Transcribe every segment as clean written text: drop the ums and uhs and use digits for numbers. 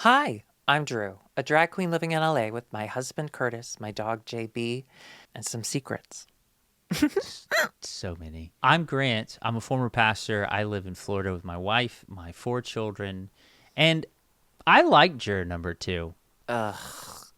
Hi, I'm Drew, a drag queen living in LA with my husband Curtis, my dog JB, and some secrets. So many. I'm Grant. I'm a former pastor. I live in Florida with my wife, my 4 children, and I like juror number 2. Ugh.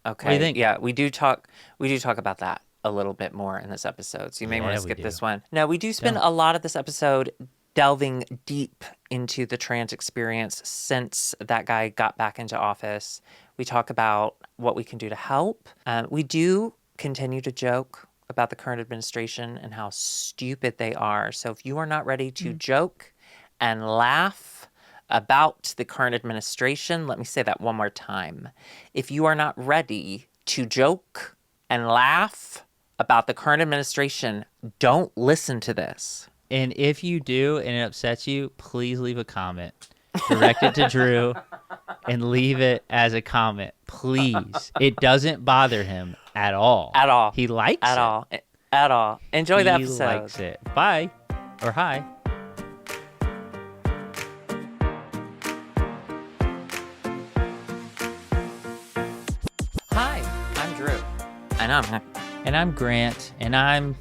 What do you Okay. think? Yeah, we do talk about that a little bit more in this episode. So you may want to Yeah, we skip do. this one. No, we do spend Don't. a lot of this episode delving deep into the trans experience since that guy got back into office. We talk about what we can do to help. We do continue to joke about the current administration and how stupid they are. So if you are not ready to joke and laugh about the current administration, let me say that one more time. If you are not ready to joke and laugh about the current administration, don't listen to this. And if you do and it upsets you, please leave a comment. Direct it to Drew and leave it as a comment, please. It doesn't bother him at all. At all. He likes At it. all. At all. Enjoy the He episode. likes it. Bye. Or hi. Hi, I'm Drew. And I'm And I'm Grant, and I'm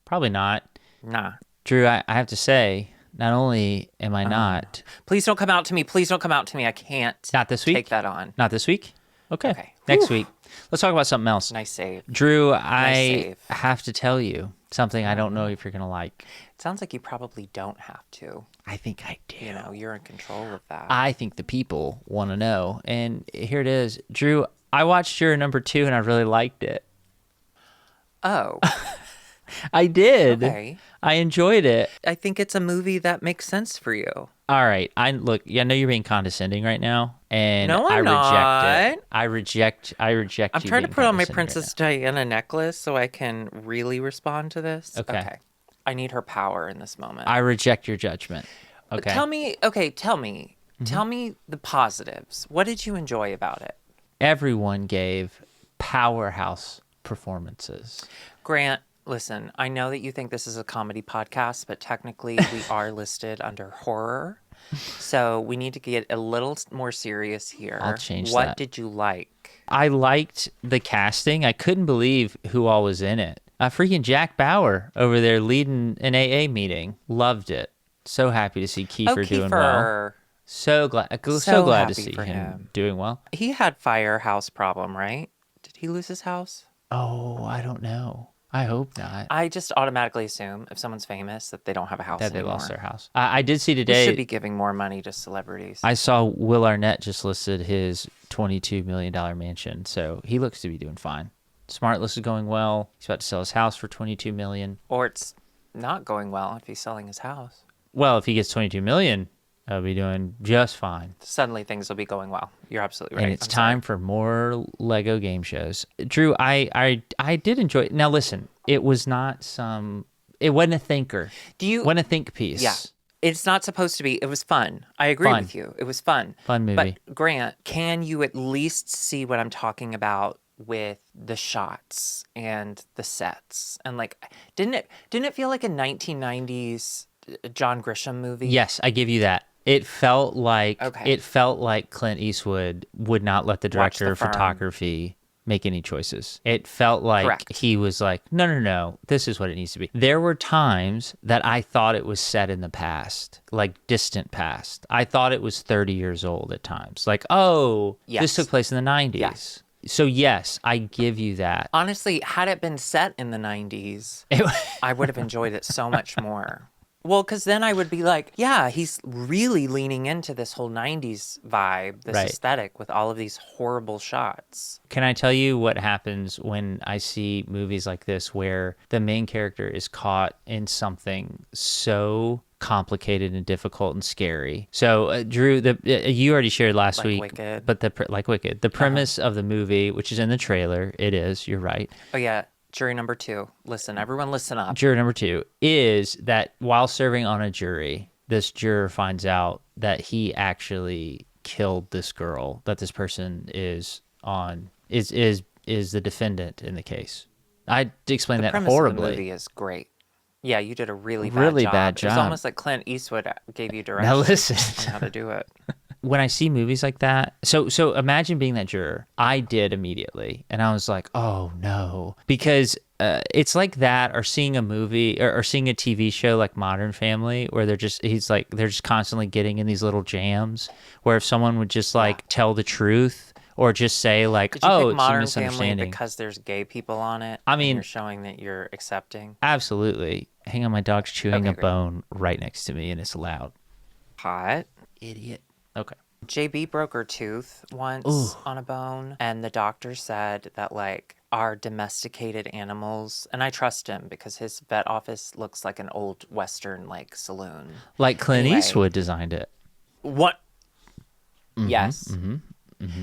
probably not. nah. Drew, I have to say, not only am I not Please don't come out to me. Please don't come out to me. I can't not this week. take that on. Not this week? Okay. Okay. Next Whew. week. Let's talk about something else. Nice save. Drew, Nice I save. have to tell you something I don't know if you're going to like. It sounds like you probably don't have to. I think I do. You know, you're in control of that. I think the people want to know. And here it is. Drew, I watched your number 2 and I really liked it. Oh, I did. okay. I enjoyed it. I think it's a movie that makes sense for you. All right. I know you're being condescending right now, and No, I I'm reject it. not. I reject I'm you trying to being put on my condescending right Princess Diana necklace so I can really respond to this. Okay. I need her power in this moment. now. I reject your judgment. Okay. Tell me the positives. What did you enjoy about it? Everyone gave powerhouse performances. Grant, listen, I know that you think this is a comedy podcast, but technically we are listed under horror. So we need to get a little more serious here. I'll change What that. did you like? I liked the casting. I couldn't believe who all was in it. Freaking Jack Bauer over there leading an AA meeting. Loved it. So happy to see Kiefer doing well. Kiefer. So glad So to happy see for him him. doing well. He had firehouse problem, right? Did he lose his house? Oh, I don't know. I hope not. I just automatically assume if someone's famous that they don't have a house That they anymore. lost their house. I did see We today. should be giving more money to celebrities. I saw Will Arnett just listed his $22 million mansion, so he looks to be doing fine. Smartless is going well. He's about to sell his house for $22 million. Or it's not going well if he's selling his house. Well, if he gets $22 million, he'll be doing just fine. Suddenly things will be going well. You're absolutely right. And it's I'm time for more Lego game shows. Drew, I did enjoy it. Now listen, it wasn't a thinker. Do you? Wasn't a think piece. Yeah. It's not supposed to be. It was fun. I agree Fun. with you. It was fun. Fun movie. But Grant, can you at least see what I'm talking about with the shots and the sets? And like, didn't it feel like a 1990s John Grisham movie? Yes, I give you that. It felt like Okay. Clint Eastwood would not let the Watch director The of Firm. photography make any choices. It felt like Correct. he was like, no, this is what it needs to be. There were times that I thought it was set in the past, like distant past. I thought it was 30 years old at times. Like, oh, Yes. this took place in the 90s. Yes. So yes, I give you that. Honestly, had it been set in the 90s, It- I would have enjoyed it so much more. Well, because then I would be like, yeah, he's really leaning into this whole 90s vibe, this Right. aesthetic with all of these horrible shots. Can I tell you what happens when I see movies like this where the main character is caught in something so complicated and difficult and scary? So, Drew, you already shared last Like week, Wicked. but like Wicked, the premise of the movie, which is in the trailer, you're right. Oh, yeah. Jury number 2. Listen, everyone listen up. Juror number 2 is that while serving on a jury, this juror finds out that he actually killed this girl that this person is the defendant in the case. I explained that Premise of the horribly. movie is great. Yeah, you did a really Really bad bad job. It's job. almost like Clint Eastwood gave you directions Now listen. on how to do it. when I see movies like that, so imagine being that juror. I did immediately, and I was like, oh no, because it's like that, or seeing a movie or seeing a TV show like Modern Family, where they're just constantly getting in these little jams. Where if someone would just like tell the truth, or just say like, Did you oh, pick it's a Modern Family misunderstanding. because there's gay people on it? I And mean, you're showing that you're accepting. absolutely. Hang on, my dog's chewing Okay, a great. bone right next to me, and it's loud. Hot. Idiot. Okay. JB broke her tooth once on a bone, and the doctor said that like our domesticated animals, and I trust him because his vet office looks like an old Western like saloon. Like Clint Anyway. Eastwood designed it. What? Yes.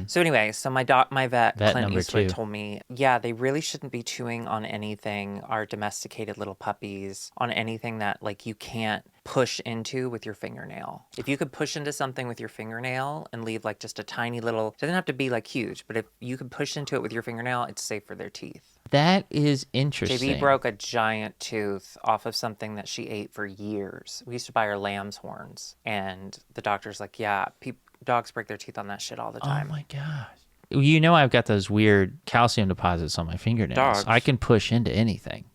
So anyway, so my vet Vet Clint number Eastwood 2. told me, yeah, they really shouldn't be chewing on anything, our domesticated little puppies, on anything that like you can't push into with your fingernail. If you could push into something with your fingernail and leave like just a tiny little, it doesn't have to be like huge, but if you could push into it with your fingernail, it's safe for their teeth. That is interesting. JB broke a giant tooth off of something that she ate for years. We used to buy her lamb's horns, and the doctor's like, yeah, dogs break their teeth on that shit all the time. Oh my gosh. You know I've got those weird calcium deposits on my fingernails. Dogs. I can push into anything.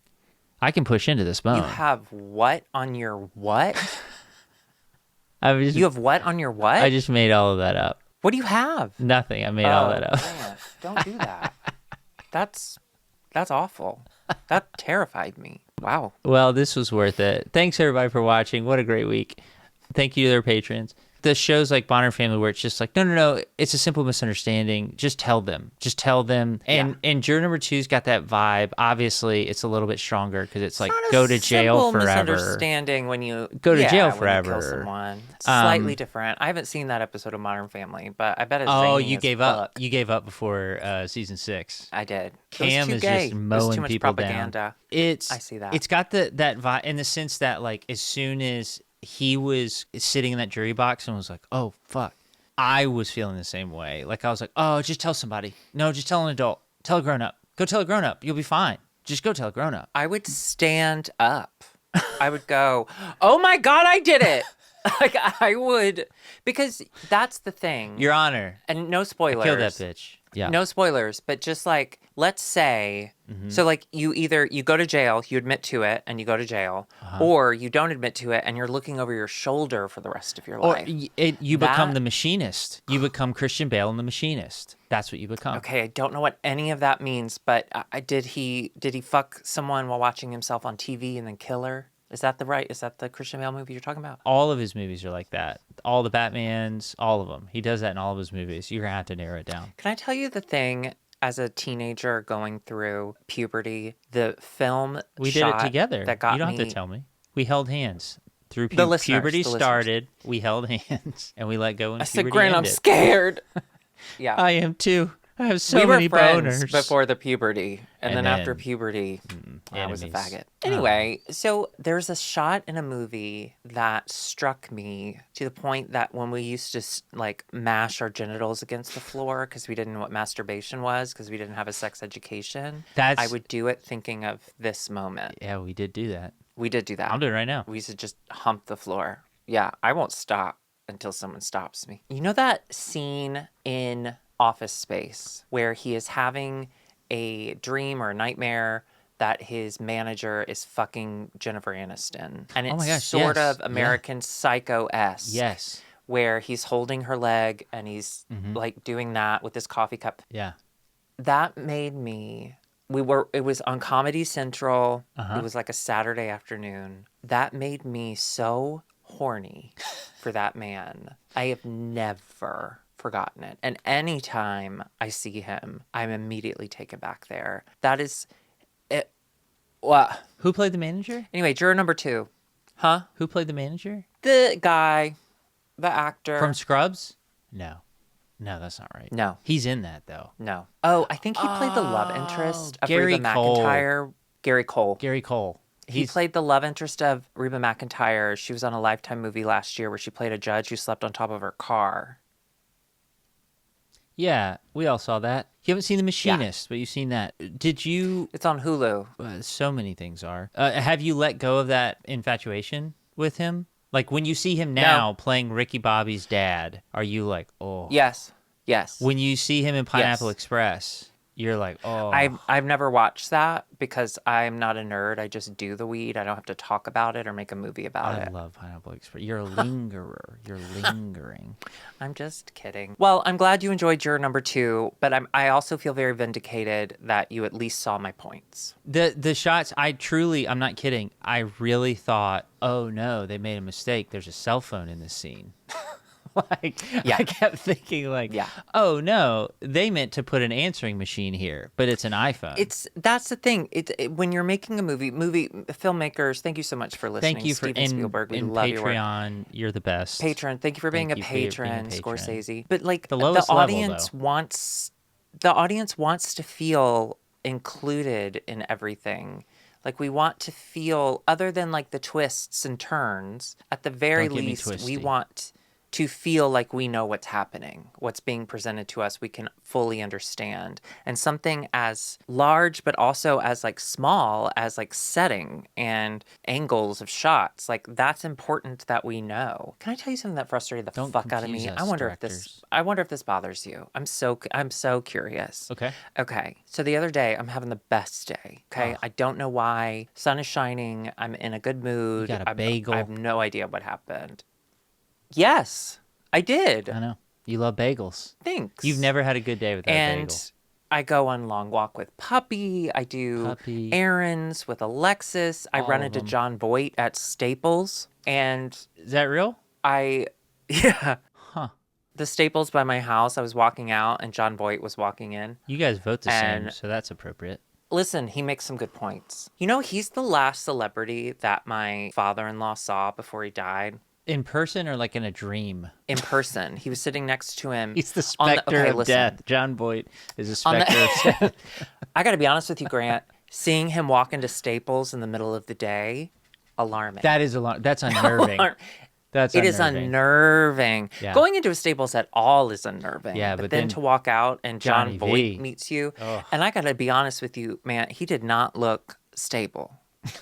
I can push into this bone. You have what on your what? You have what on your what? I just made all of that up. What do you have? Nothing. I made all that up. Man, don't do that. That's awful. That terrified me. Wow. Well, this was worth it. Thanks everybody for watching. What a great week. Thank you to their patrons. The shows like Modern Family, where it's just like, no, it's a simple misunderstanding. Just tell them. And Juror number 2's got that vibe. Obviously, it's a little bit stronger because it's like go to jail forever. Misunderstanding when you go to jail when forever. You kill someone. It's slightly different. I haven't seen that episode of Modern Family, but I bet it's zany you as gave fuck. up. You gave up before season 6. I did. Cam is gay. just mowing too much people propaganda. down. I see that. It's got that vibe in the sense that like as soon as he was sitting in that jury box and was like, oh, fuck. I was feeling the same way. Like, I was like, oh, just tell somebody. No, just tell an adult. Tell a grown-up. Go tell a grown-up. You'll be fine. Just go tell a grown-up. I would stand up. I would go, oh my God, I did it. Like, I would, because that's the thing. Your Honor. And no spoilers. Kill that bitch. Yeah. No spoilers, but just like, let's say, so like you go to jail, you admit to it and you go to jail, or you don't admit to it and you're looking over your shoulder for the rest of your life. Or you become the machinist. You become Christian Bale and the machinist. That's what you become. Okay, I don't know what any of that means, but did he fuck someone while watching himself on TV and then kill her? Is that the Christian Bale movie you're talking about? All of his movies are like that. All the Batmans, all of them. He does that in all of his movies. You're going to have to narrow it down. Can I tell you the thing, as a teenager going through puberty, the film we did it together. That got you don't me, have to tell me. We held hands. Through listeners, puberty the started, we held hands, and we let go when I said, puberty Grant, I'm ended. scared. Yeah. I am too. I have so we were many friends boners. before the puberty, and then after then, puberty, I was a enemies. faggot. Anyway, so there's a shot in a movie that struck me to the point that when we used to like mash our genitals against the floor because we didn't know what masturbation was because we didn't have a sex education, I would do it thinking of this moment. Yeah, we did do that. We did do that. I'm doing it right now. We used to just hump the floor. Yeah, I won't stop until someone stops me. You know that scene in Office Space where he is having a dream or a nightmare that his manager is fucking Jennifer Aniston, and it's my gosh, sort yes. of American Psycho-esque. Yes. Where he's holding her leg and he's like doing that with his coffee cup. Yeah. That made me. It was on Comedy Central. It was like a Saturday afternoon. That made me so horny for that man. I have never forgotten it. And anytime I see him, I'm immediately taken back there. That is it. What? Who played the manager? Anyway, juror number 2. Huh? Who played the manager? The guy, the actor. From Scrubs? No. No, that's not right. No. He's in that, though. No. Oh, I think he played the love interest of Gary Reba Cole. McEntire. Gary Cole. Gary Cole. He played the love interest of Reba McEntire. She was on a Lifetime movie last year where she played a judge who slept on top of her car. Yeah, we all saw that. You haven't seen The Machinist, but you've seen that. Did you... It's on Hulu. So many things are. Have you let go of that infatuation with him? Like when you see him now playing Ricky Bobby's dad, are you like, oh? Yes. Yes. When you see him in Pineapple Yes. Express, you're like, I've oh. I've never watched that because I'm not a nerd. I just do the weed. I don't have to talk about it or make a movie about I it. love Pineapple Express. You're a lingerer. You're lingering. I'm just kidding. Well, I'm glad you enjoyed Juror number 2, but I also feel very vindicated that you at least saw my points. The shots, I'm not kidding. I really thought, oh no, they made a mistake. There's a cell phone in this scene. Like, Yeah. I kept thinking, like, Yeah. oh no, they meant to put an answering machine here, but it's an iPhone. That's the thing. When you're making a movie filmmakers. Thank you so much for listening. Thank you for Steven Spielberg. We love your work. Patreon. You're the best. Patron. Thank you for being a Thank you for being a patron, patron. Scorsese. But like The lowest level, the audience wants to feel included in everything. Like we want to feel, other than like the twists and turns, at the very Don't get me least, twisty. we want to feel like we know what's happening, what's being presented to us, we can fully understand. And something as large, but also as like small as like setting and angles of shots, like that's important that we know. Can I tell you something that frustrated the Don't fuck out of me? confuse us, I wonder if this bothers you. I'm so curious. Okay. Okay. So the other day, I'm having the best day. Okay. Oh. I don't know why. Sun is shining. I'm in a good mood. You got a bagel. I have no idea what happened. Yes, I did. I know. You love bagels. Thanks. You've never had a good day without a bagel. And I go on long walk with Puppy. I do errands with Alexis. I run into John Voight at Staples. And is that real? yeah. Huh. The Staples by my house, I was walking out and John Voight was walking in. You guys vote the same, so that's appropriate. Listen, he makes some good points. You know, he's the last celebrity that my father-in-law saw before he died. In person or like in a dream? In person. He was sitting next to him. He's the specter of death. John Voight is a specter of death. I got to be honest with you, Grant. Seeing him walk into Staples in the middle of the day, alarming. That is alarming. That's unnerving. It is unnerving. Yeah. Going into a Staples at all is unnerving. Yeah, but then to walk out and John Voight meets you. Ugh. And I got to be honest with you, man, he did not look stable.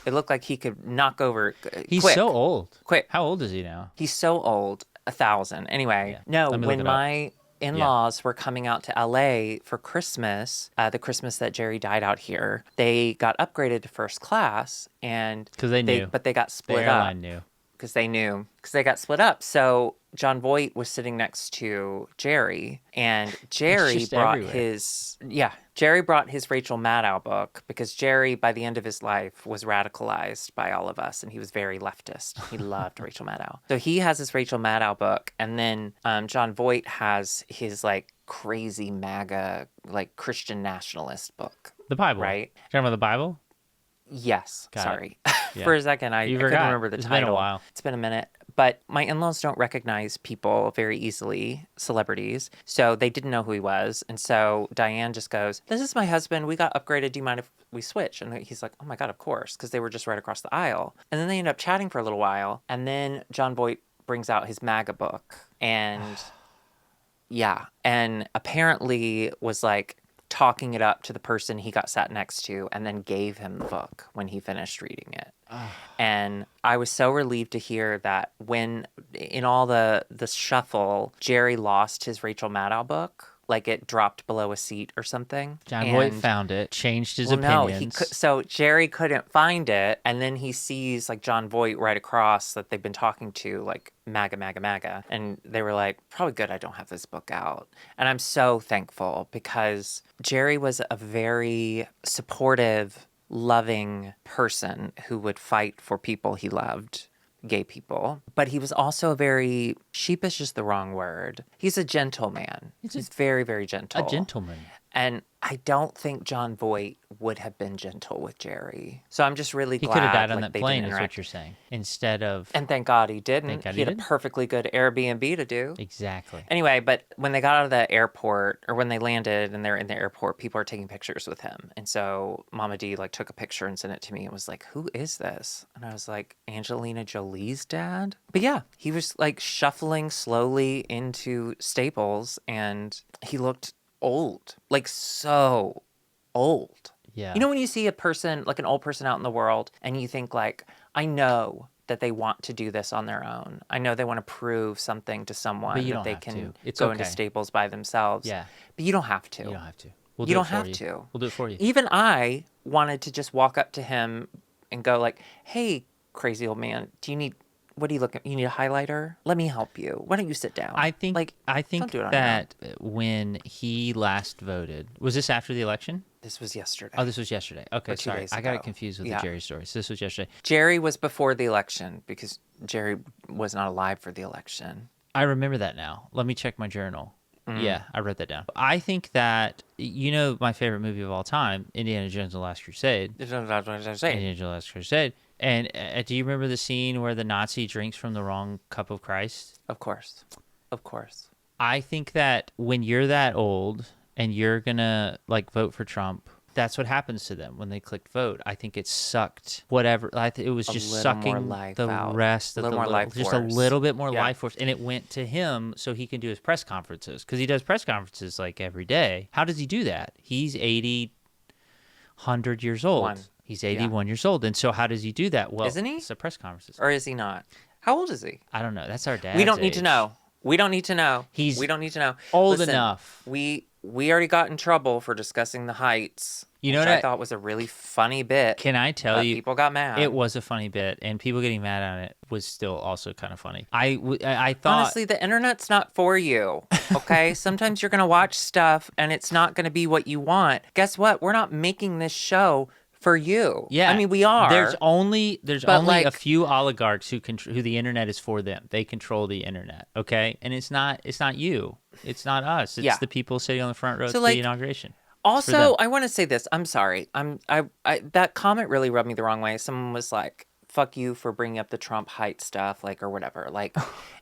It looked like he could knock over. He's quick. so old. Quick. How old is he now? He's so old. 1,000. Anyway, no, when my in-laws were coming out to LA for Christmas, the Christmas that Jerry died out here, they got upgraded to first class. And because they knew. But they got split up. The airline knew. Because they knew. Because they got split up. So John Voight was sitting next to Jerry, and Jerry brought his Rachel Maddow book, because Jerry, by the end of his life, was radicalized by all of us, and he was very leftist. He loved Rachel Maddow. So he has his Rachel Maddow book, and then John Voight has his like crazy MAGA, like Christian nationalist book. The Bible. Right? Talking about the Bible? Yes. Got Sorry. Yeah. For a second, I couldn't remember the title. It's been a while. It's been a minute. But my in-laws don't recognize people very easily, celebrities. So they didn't know who he was. And so Diane just goes, "This is my husband. We got upgraded. Do you mind if we switch?" And he's like, "Oh my God, of course." Because they were just right across the aisle. And then they end up chatting for a little while. And then John Voight brings out his MAGA book. And yeah. And apparently was like talking it up to the person he got sat next to, and then gave him the book when he finished reading it. And I was so relieved to hear that when, in all the shuffle, Jerry lost his Rachel Maddow book. Like it dropped below a seat or something. John Voight found it, changed his opinions. No, so Jerry couldn't find it, and then he sees like John Voight right across that they've been talking to, like MAGA, MAGA, MAGA, and they were like, "Probably good I don't have this book out." And I'm so thankful, because Jerry was a very supportive, loving person who would fight for people he loved, gay people. But he was also sheepish is the wrong word. He's a gentleman. He's very, very gentle. A gentleman. And I don't think John Voight would have been gentle with Jerry. So I'm just really glad. He could have died on that plane, is what you're saying. Instead of... And thank God he didn't. Thank God he had a perfectly good Airbnb to do. Exactly. Anyway, but when they got out of the airport, or when they landed and they're in the airport, people are taking pictures with him. And so Mama D like took a picture and sent it to me and was like, "Who is this?" And I was like, "Angelina Jolie's dad?" But yeah, he was like shuffling slowly into Staples, and he looked old, like so old. Yeah. You know when you see a person, like an old person out in the world, and you think like, I know that they want to do this on their own. I know they want to prove something to someone you that don't they have to. can It's go into okay. Staples by themselves. Yeah. But you don't have to. You don't have to. We'll You do don't it for have you. to. We'll do it for you. Even I wanted to just walk up to him and go like, "Hey, crazy old man, what are you looking? You need a highlighter? Let me help you. Why don't you sit down?" I think don't do it on your own. that when he last voted, was this after the election? This was yesterday. Oh, this was yesterday. Okay, Or 2 sorry. days I got it ago. confused with Yeah. the Jerry story. So this was yesterday. Jerry was before the election because Jerry was not alive for the election. I remember that now. Let me check my journal. Mm. Yeah, I wrote that down. I think that, my favorite movie of all time, Indiana Jones and the Last Crusade. That's what I say. Indiana Jones and the Last Crusade. And do you remember the scene where the Nazi drinks from the wrong cup of Christ? Of course. I think that when you're that old and you're going to vote for Trump, that's what happens to them when they click vote. I think it sucked whatever. It was just sucking the rest of just a little bit more life force. And it went to him so he can do his press conferences, because he does press conferences every day. How does he do that? He's 80, 100 years old. He's 81 years old. And so how does he do that? Well, isn't he? It's the press conferences. Or is he not? How old is he? I don't know. That's our dad. We don't need to know. We don't need to know. We don't need to know. Old Listen, enough. We already got in trouble for discussing the heights. You know which what I thought was a really funny bit. Can I tell you? People got mad. It was a funny bit, and people getting mad on it was still also kind of funny. I thought... Honestly, the internet's not for you, okay? Sometimes you're going to watch stuff, and it's not going to be what you want. Guess what? We're not making this show for you. Yeah. I mean, we are. There's only a few oligarchs who the internet is for them. They control the internet, okay? And it's not you. It's not us. It's the people sitting on the front row at the inauguration. Also, I want to say this. I'm sorry. That comment really rubbed me the wrong way. Someone was like, "Fuck you for bringing up the Trump height stuff," or whatever.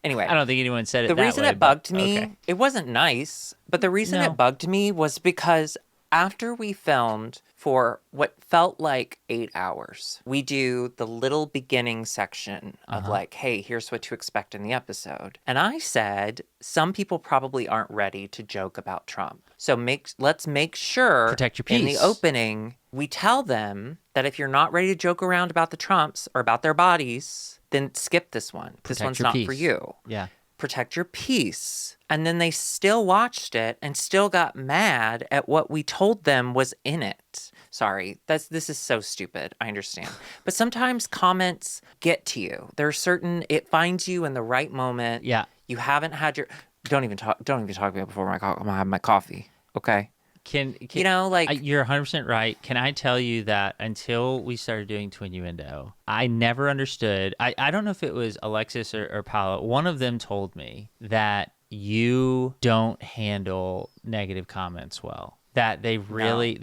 Anyway. I don't think anyone said it that way. The reason it bugged me, it wasn't nice, but the reason it bugged me was because after we filmed for what felt like 8 hours, we do the little beginning section of hey, here's what to expect in the episode. And I said, some people probably aren't ready to joke about Trump. So let's make sure protect your peace. In the opening, we tell them that if you're not ready to joke around about the Trumps or about their bodies, then skip this one. This one's not for you. Yeah. Protect your peace. And then they still watched it and still got mad at what we told them was in it. Sorry, this is so stupid. I understand. But sometimes comments get to you. It finds you in the right moment. Yeah. You haven't had don't even talk to me before I'm gonna have my coffee. Okay. Can you're 100% right. Can I tell you that until we started doing Twinnuendo, I never understood. I don't know if it was Alexis or Paolo. One of them told me that you don't handle negative comments well. That they really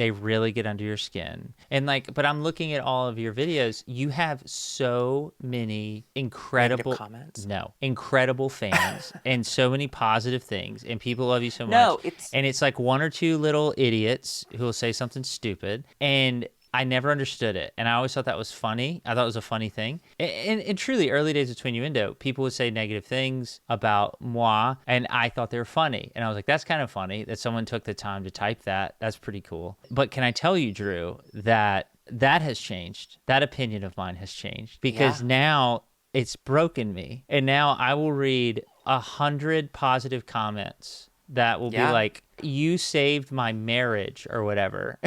get under your skin. And but I'm looking at all of your videos. You have so many incredible comments. No, incredible fans and so many positive things, and people love you so much. No, it's one or two little idiots who will say something stupid, and I never understood it, and I always thought that was funny. I thought it was a funny thing. And truly, early days of Twinnuendo, people would say negative things about moi, and I thought they were funny. And I was like, that's kind of funny that someone took the time to type that. That's pretty cool. But can I tell you, Drew, that has changed. That opinion of mine has changed. Because now it's broken me. And now I will read 100 positive comments that will be like, you saved my marriage or whatever.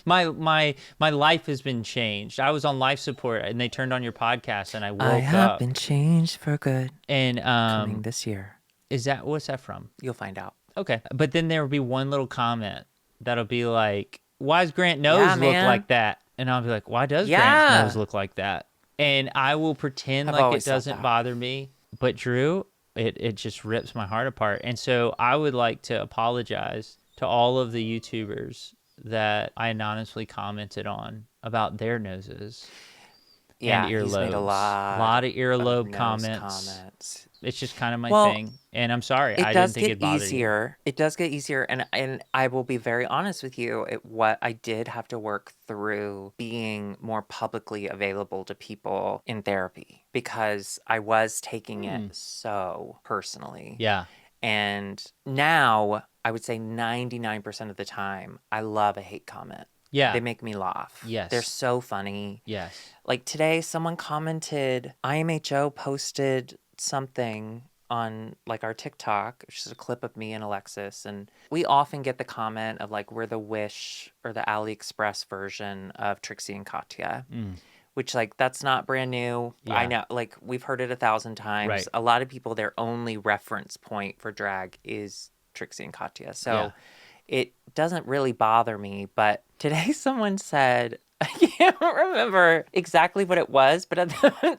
My life has been changed. I was on life support, and they turned on your podcast, and I woke up. I have been changed for good. And coming this year. What's that from? You'll find out. Okay, but then there will be one little comment that'll be like, "Why does Grant nose look like that?" And I'll be like, "Why does Grant's nose look like that?" And I will pretend like it doesn't bother me, but Drew, it just rips my heart apart. And so I would like to apologize to all of the YouTubers that I anonymously commented on about their noses and earlobes. He's made a lot of earlobe of comments. It's just kind of my thing, and I'm sorry. I didn't think it bothered you. It does get easier, and I will be very honest with you. What I did have to work through being more publicly available to people in therapy, because I was taking it so personally. Yeah. And now I would say 99% of the time, I love a hate comment. Yeah. They make me laugh. Yes. They're so funny. Yes. Like today, someone commented, IMHO posted something on like our TikTok, which is a clip of me and Alexis. And we often get the comment of like, we're the Wish or the AliExpress version of Trixie and Katya, which like, that's not brand new. I Yeah. know, like we've heard it 1,000 times. Right. A lot of people, their only reference point for drag is Trixie and Katya. So it doesn't really bother me. But today someone said, I can't remember exactly what it was, but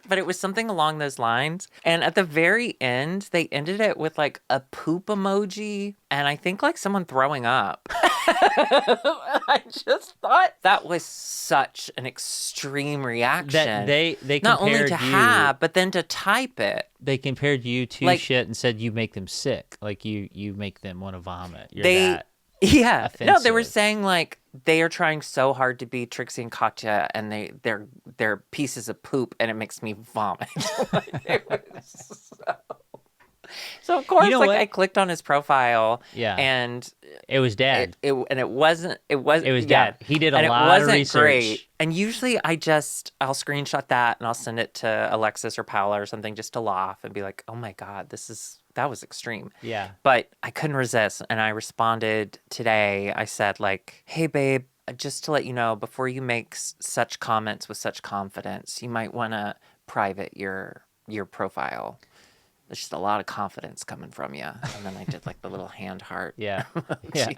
but it was something along those lines. And at the very end, they ended it with like a poop emoji, and I think like someone throwing up. I just thought that was such an extreme reaction. That they not only compared to you, have, but then to type it. they compared you to Like- shit and said you make them sick. Like you make them want to vomit. You're They that. Yeah. No, they were offensive. saying like they are trying so hard to be Trixie and Katya, and they're pieces of poop, and it makes me vomit. Like, it was so of course, You know like what? I clicked on his profile, Yeah. and It was dad. it wasn't It was yeah. dad. He did a And lot it wasn't of research. great. And usually I'll screenshot that and I'll send it to Alexis or Paula or something just to laugh and be like, oh my God, that was extreme. Yeah. But I couldn't resist. And I responded today. I said like, hey babe, just to let you know, before you make such comments with such confidence, you might want to private your profile. There's just a lot of confidence coming from you. And then I did like the little hand heart. Yeah. Yeah.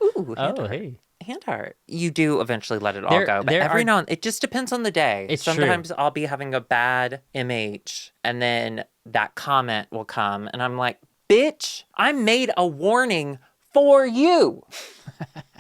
Ooh, hand Oh, heart. hey. Hand heart. You do eventually let it all There- go, but there every are- now and it just depends on the day. It's true. Sometimes I'll be having a bad MH, and then that comment will come, and I'm like, "Bitch, I made a warning for you."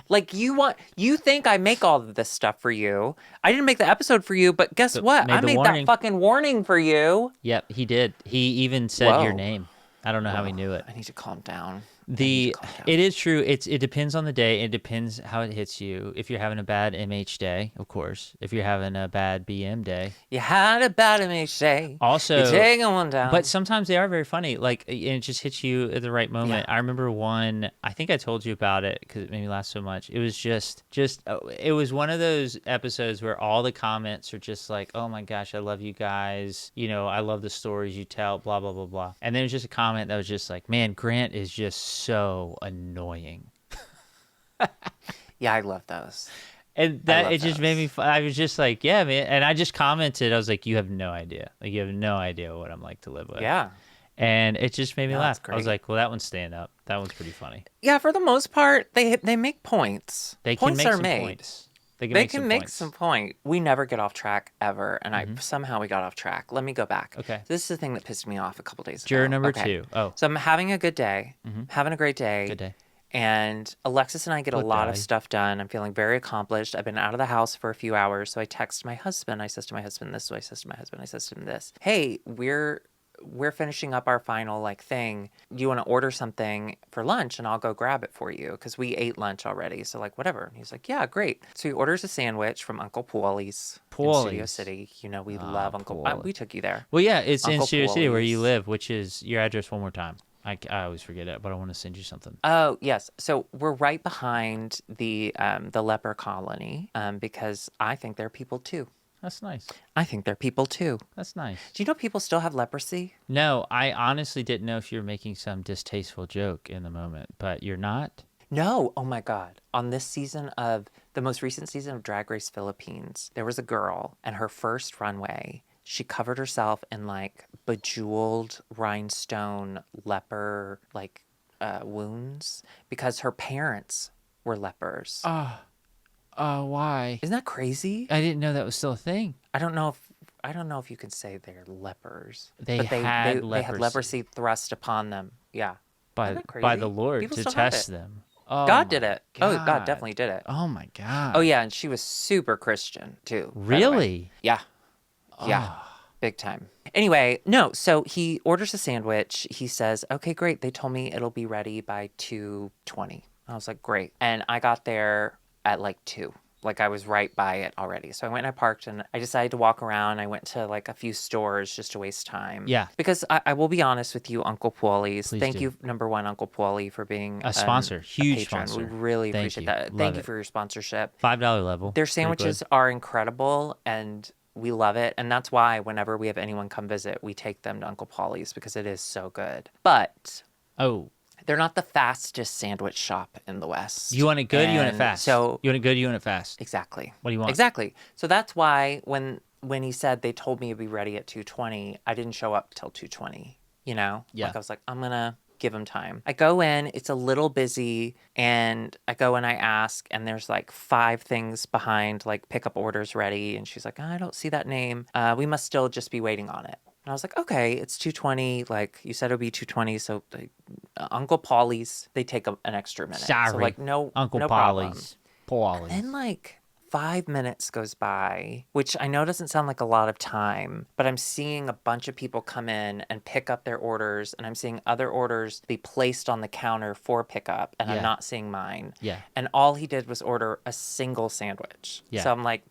Like you think I make all of this stuff for you. I didn't make the episode for you, but guess But what? made I the made warning. that fucking warning for you. Yep, he did. He even said your Whoa. name. I don't know how he knew it. I need to calm down. I need to calm down. It is true. It depends on the day. It depends how it hits you. If you're having a bad MH day, of course. If you're having a bad BM day, You had a bad MH day. also. You're taking one down. But sometimes they are very funny. Like, and it just hits you at the right moment. Yeah. I remember one. I think I told you about it because it made me laugh so much. It was just. It was one of those episodes where all the comments are just like, "Oh my gosh, I love you guys. You know, I love the stories you tell." Blah blah blah blah. And then it was just a comment that was just like, "Man, Grant is just so annoying." yeah, I love those. And I that love it just made me. I was just like, "Yeah, man." And I just commented. I was like, "You have no idea. Like, you have no idea what I'm like to live with." Yeah. And it just made me No, laugh. that's I was great. like, "Well, that one's staying up. That one's pretty funny." Yeah, for the most part, they make points. They can Points make are some made. points. They can They make can some make points. some point. We never get off track ever, and somehow we got off track. Let me go back. Okay. This is the thing that pissed me off a couple days ago. Juror number Okay. 2. Oh, So I'm having a good day, having a great day. good day. And Alexis and I get a Good lot of day. stuff done. I'm feeling very accomplished. I've been out of the house for a few hours, so I text my husband. I says to my husband this. So I says to my husband, I says to him this. Hey, we're finishing up our final like thing. Do you want to order something for lunch and I'll go grab it for you? Because we ate lunch already. So like whatever. And he's like, yeah, great. So he orders a sandwich from Uncle Paulie's in Studio Paulie's. City. You know, we love Uncle. Paulie. We took you there. Well, yeah, it's in Uncle Studio City where you Paulie's. live, which is your address one more time. I always forget it, but I want to send you something. Oh yes, so we're right behind the leper colony because I think they're people too. That's nice. I think they're people too. That's nice. Do you know people still have leprosy? No, I honestly didn't know if you were making some distasteful joke in the moment, but you're not. No. Oh my God. On this season of the most recent season of Drag Race Philippines, there was a girl and her first runway, she covered herself in like bejeweled rhinestone leper like wounds because her parents were lepers. Why? Isn't that crazy? I didn't know that was still a thing. I don't know if you can say they're lepers. They but had they had leprosy. leprosy thrust upon them. Yeah. By Isn't that by crazy? the Lord People to still have test it. them. Oh God my did it. Oh, God God. definitely did it. Oh my God. Oh yeah, and she was super Christian too. by the way. Really? Yeah. Yeah. Big time. Anyway, no, so he orders a sandwich. He says, "Okay, great. They told me it'll be ready by 2:20." I was like, "Great." And I got there at like 2. Like I was right by it already. So I went and I parked and I decided to walk around. I went to like a few stores just to waste time. Yeah. Because I will be honest with you, Uncle Paulies. Please Thank do. you, number one, Uncle Paulie, for being A sponsor. a Huge patron. sponsor. We really Thank appreciate you. that. Love Thank you it. for your sponsorship. $5 level. Their Pretty good. sandwiches are incredible and we love it. And that's why whenever we have anyone come visit, we take them to Uncle Paulie's because it is so good. But Oh, they're not the fastest sandwich shop in the West. you want it good? You want it And fast? So You want it good? You want it fast? exactly. What do you want? Exactly. So that's why when he said they told me it'd be ready at 2:20, I didn't show up till 2:20, you know? Yeah. Like I was like, I'm going to give him time. I go in, it's a little busy, and I go and I ask, and there's like 5 things behind, like pickup orders ready. And she's like, I don't see that name. We must still just be waiting on it. And I was like, okay, it's 2:20. Like you said, it'll be 2:20. So Uncle Paulie's, they take an extra minute. Sorry. So like, no, Uncle no problem. Paulie's. Then like 5 minutes goes by, which I know doesn't sound like a lot of time, but I'm seeing a bunch of people come in and pick up their orders, and I'm seeing other orders be placed on the counter for pickup, and Yeah. I'm not seeing mine. Yeah. And all he did was order a single sandwich. Yeah. So I'm like,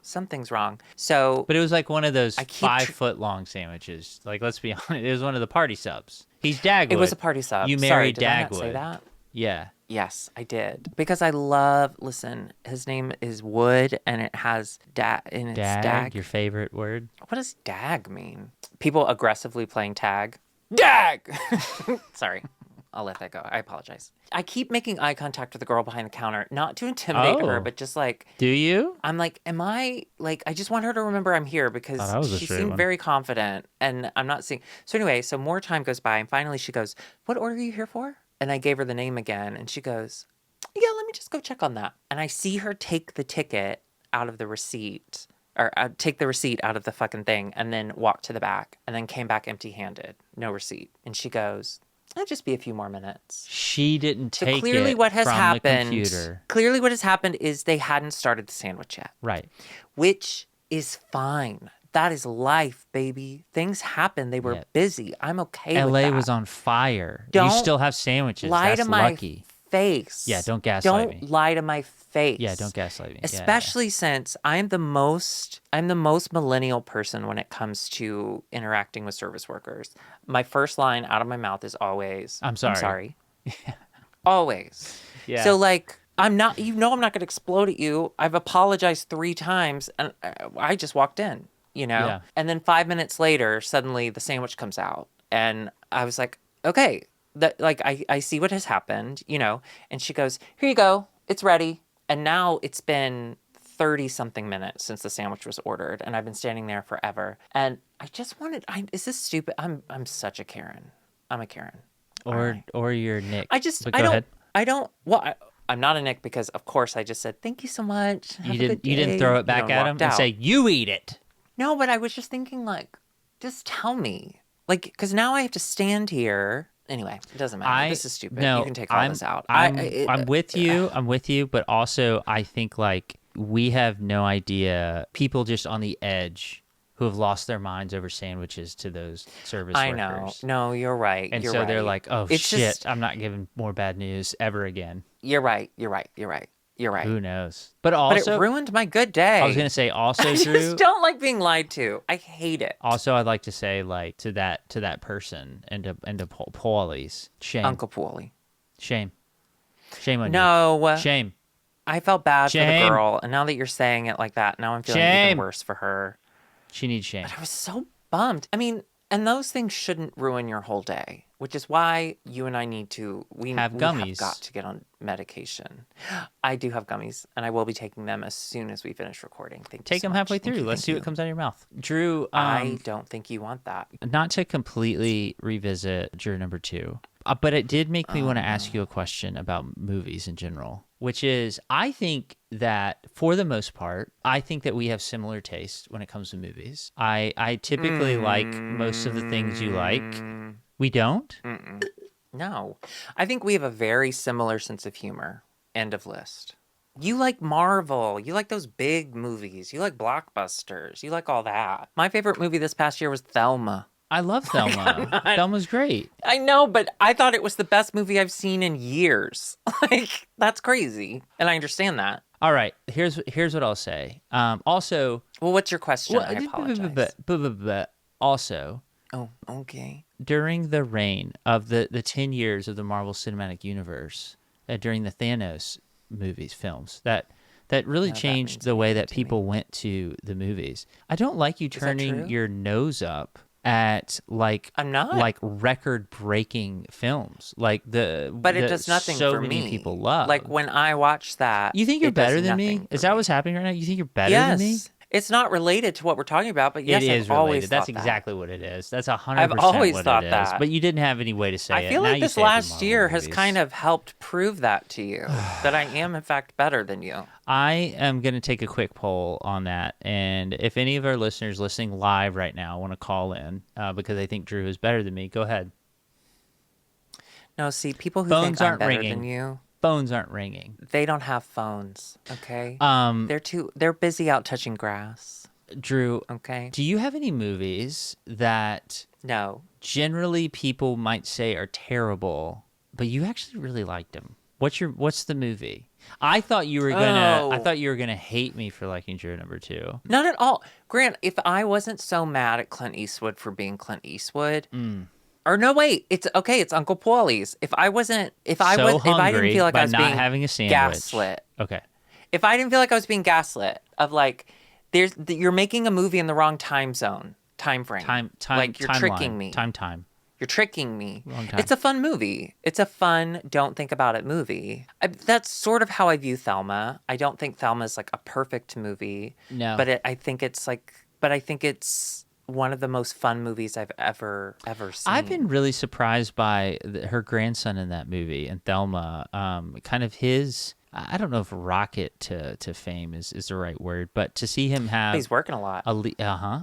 something's wrong. So But it was like one of those I keep 5-foot long sandwiches. Like, let's be honest, it was one of the party subs. He's Dagwood. it was a party sub. You Sorry, married did I not say Dagwood. that? Yeah. Yes, I did. Because listen, his name is Wood and it has and it's dag. Your favorite word? What does dag mean? People aggressively playing tag. Dag! Sorry. I'll let that go. I apologize. I keep making eye contact with the girl behind the counter, not to intimidate her, Oh. but just like, Do you? I'm like, I just want her to remember I'm here because that was a she straight seemed one. very confident and I'm not seeing. So anyway, so more time goes by and finally she goes, what order are you here for? And I gave her the name again and she goes, yeah, let me just go check on that. And I see her take the ticket out of the receipt or take the receipt out of the fucking thing and then walk to the back and then came back empty-handed, no receipt. And she goes, it'll just be a few more minutes. She didn't So take clearly it what has from happened, the computer. clearly what has happened is they hadn't started the sandwich yet. Right. Which is fine. That is life, baby. Things happen. They were Yeah. busy. I'm okay with LA that. was on fire. You Don't still have sandwiches. lie That's to my lucky. face. Yeah, don't gaslight me. Don't lie to my face. Yeah, don't gaslight me. Yeah, yeah. Especially since I'm the most millennial person when it comes to interacting with service workers. My first line out of my mouth is always, I'm sorry. I'm sorry. Always. Yeah. So like, I'm not going to explode at you. I've apologized 3 times and I just walked in, you know? Yeah. And then 5 minutes later, suddenly the sandwich comes out and I was like, okay, that like, I see what has happened, you know? And she goes, here you go. It's ready. And now it's been 30 something minutes since the sandwich was ordered and I've been standing there forever. And I just wanted, is this stupid? I'm such a Karen. I'm a Karen. Or you're Nick. I just, But go ahead. I'm not a Nick because of course I just said, thank you so much. Have a good You didn't day," throw it back and at him walked and out. say, you eat it. No, but I was just thinking like, just tell me. Like, because now I have to stand here. Anyway, it doesn't matter. This is stupid. No, You can take all this out. I'm with you. I'm with you. But also, I think like we have no idea. People just on the edge who have lost their minds over sandwiches to those service I workers. know. No, you're right. And you're so right. they're like, oh, It's shit, just- I'm not giving more bad news ever again. You're right. You're right. You're right. You're right. Who knows? But But also, it ruined my good day. I was going to say also, I Drew, just don't like being lied to. I hate it. also I'd like to say like to that person and to Paulie's, shame. Uncle Paulie. Shame. Shame on you. No. Shame. I felt bad for the Shame. girl, and now that you're saying it like that, now I'm feeling Shame. even worse for her. She needs shame. But I was so bummed. I mean, and those things shouldn't ruin your whole day, which is why you and I need to we Have we gummies. have got to get on medication. I do have gummies, and I will be taking them as soon as we finish recording. Thank you. Take so them much. halfway Thank through. you, Let's thank see you. what comes out of your mouth. Drew, I don't think you want that. not to completely revisit juror number 2, but it did make me want to ask you a question about movies in general, which is I think that for the most part, I think that we have similar tastes when it comes to movies. I typically like most of the things you like. We don't? No. I think we have a very similar sense of humor. End of list. You like Marvel. You like those big movies. You like blockbusters. You like all that. My favorite movie this past year was Thelma. I love Thelma. Thelma's great. I know, but I thought it was the best movie I've seen in years. Like, that's crazy. And I understand that. All right. Here's what I'll say. Also, Well, what's your question? well, I apologize. also Oh, okay. during the reign of the 10 years of the Marvel Cinematic Universe, during the Thanos films, that really No, that changed means the way nothing that to me. people went to the movies. I don't like you Is that turning true? your nose up at I'm not. like record-breaking films like But it the does nothing so for many people me. Like love. when I watch that, You think you're it does better than me? nothing Is for that what's me. happening right now? You think you're better than me? Yes. It's not related to what we're talking about, but It yes, I've is always related. That's thought that. exactly what it is. That's I've 100% always what it thought is. But that. you didn't have any way to I say it. feel Now like you this say it through last Marvel year has kind movies. of helped prove that to you, that I am, in fact, better than you. I am going to take a quick poll on that. And if any of our listeners listening live right now want to call in because they think Drew is better than me, go ahead. No, see, people who think Phones I'm aren't better than ringing. you, Phones aren't ringing. they don't have phones, okay? Um, They're busy out touching grass, Drew, okay? do you have any movies that No. generally people might say are terrible, but you actually really liked them? What's the movie? I thought you were Oh, gonna hate me for liking Juror number two. not at all. Grant, if I wasn't so mad at Clint Eastwood for being Clint Eastwood, or no, wait, it's okay, it's Uncle Paulie's. So If I didn't feel hungry like I by was not being having a sandwich. gaslit, Okay. if I didn't feel like I was being gaslit of like, you're making a movie in the wrong time frame. Like you're Timeline. tricking me. Time. You're tricking me. Wrong time. It's a fun movie. It's a fun, don't think about it movie. That's sort of how I view Thelma. I don't think Thelma's like a perfect movie, No. but I think it's one of the most fun movies I've ever seen. I've been really surprised by her grandson in that movie and Thelma. Kind of his. I don't know if rocket to fame is the right word, but to see him have He's working a lot.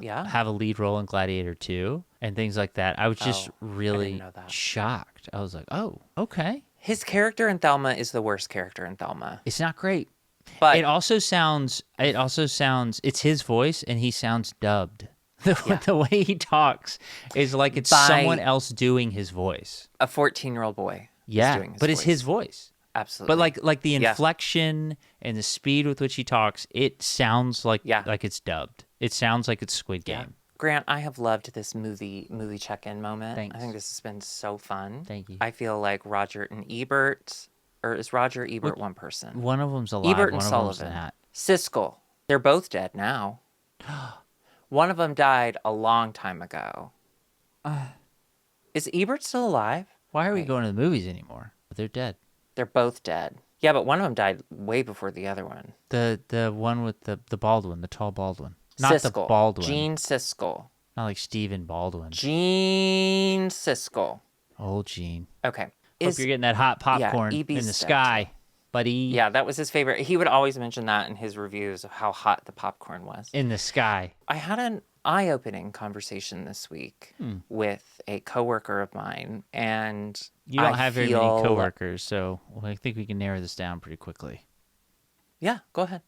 Yeah. have a lead role in Gladiator 2 and things like that, I was just Oh, I didn't really know that. shocked. I was like, oh, okay, His character in Thelma is the worst character in Thelma. it's not great. But It's his voice and he sounds dubbed. Yeah. The way he talks is like it's By someone else doing his voice. a 14-year-old boy is Yeah, doing his but it's his voice. Absolutely. But like the Yeah. inflection and the speed with which he talks, it sounds like Yeah. it's dubbed. It sounds like it's Squid Yeah. Game. Grant, I have loved this movie check-in moment. Thanks. I think this has been so fun. Thank you. I feel like Roger and Ebert, or is Roger Ebert one person? One of them's alive. Ebert and one of them's Sullivan. not. Siskel. They're both dead now. One of them died a long time ago. Is Ebert still alive? Why are we Wait. going to the movies anymore? They're dead. They're both dead. Yeah, but one of them died way before the other one. The one with the Baldwin, the tall Baldwin, not Siskel. the Baldwin, Gene Siskel. not like Stephen Baldwin. Gene Siskel. Old Gene. Okay. Hope you're getting that hot popcorn EB's in the dead, sky, buddy. Yeah, that was his favorite. He would always mention that in his reviews of how hot the popcorn was. In the sky. I had an eye-opening conversation this week with a coworker of mine, and You don't I have very feel... many coworkers, so I think we can narrow this down pretty quickly. Yeah, go ahead.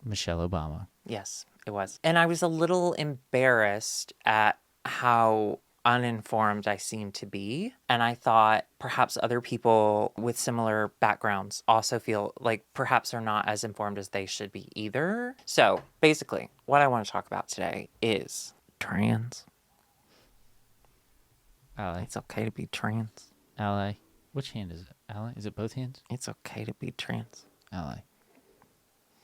Michelle Obama. Yes, it was. And I was a little embarrassed at how uninformed I seemed to be. And I thought perhaps other people with similar backgrounds also feel like perhaps they're not as informed as they should be either. So basically, what I want to talk about today is trans. Ally. It's okay to be trans. Ally. Which hand is it? Ally? Is it both hands? It's okay to be trans. Ally.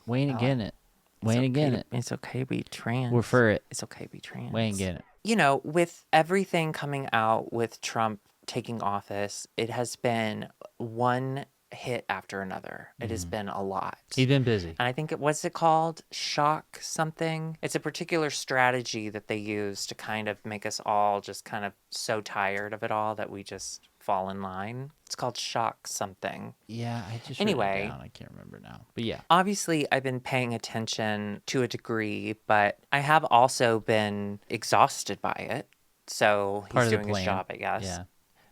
Wayne Ally. again it. Wayne again it. It's okay to be trans. We're for it. It's okay to be trans. Wayne again it. You know, with everything coming out with Trump taking office, it has been one hit after another. It has been a lot. He's been busy. And I think what's it called? Shock something? It's a particular strategy that they use to kind of make us all just kind of so tired of it all that we just fall in line. It's called shock something. Yeah, I just Anyway. wrote it down. I can't remember now. But yeah. Obviously, I've been paying attention to a degree, but I have also been exhausted by it. So Part he's of the doing his plan. job, I guess. Yeah.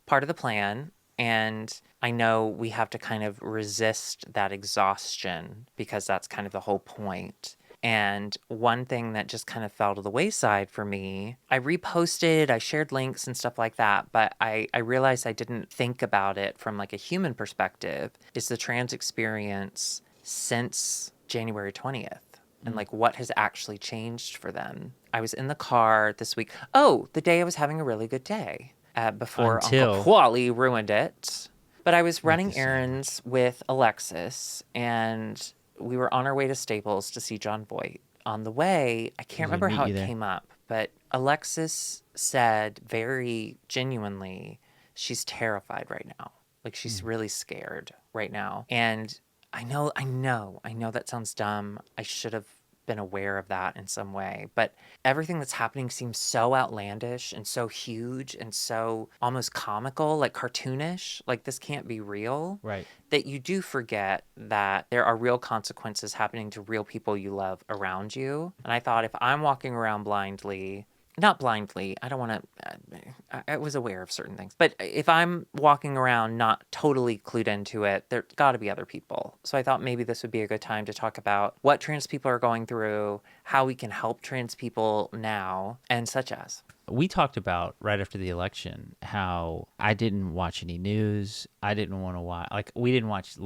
Part of the plan. And I know we have to kind of resist that exhaustion because that's kind of the whole point. And one thing that just kind of fell to the wayside for me, I reposted, I shared links and stuff like that, but I realized I didn't think about it from like a human perspective, is the trans experience since January 20th and like what has actually changed for them. I was in the car this week. Oh, the day I was having a really good day before Uncle Until Paulie ruined it. But I was not the running same. errands with Alexis, and we were on our way to Staples to see John Voight. On the way, I can't He was gonna remember meet how you it there. came up, but Alexis said very genuinely, she's terrified right now. Like she's really scared right now. And I know that sounds dumb. I should have been aware of that in some way. But everything that's happening seems so outlandish and so huge and so almost comical, like cartoonish. Like this can't be real. Right. That you do forget that there are real consequences happening to real people you love around you. And I thought if I'm walking around blindly, not blindly, I don't want to, I was aware of certain things. But if I'm walking around not totally clued into it, there's got to be other people. So I thought maybe this would be a good time to talk about what trans people are going through, how we can help trans people now, and such as. We talked about right after the election how I didn't watch any news. I didn't want to watch, like I didn't watch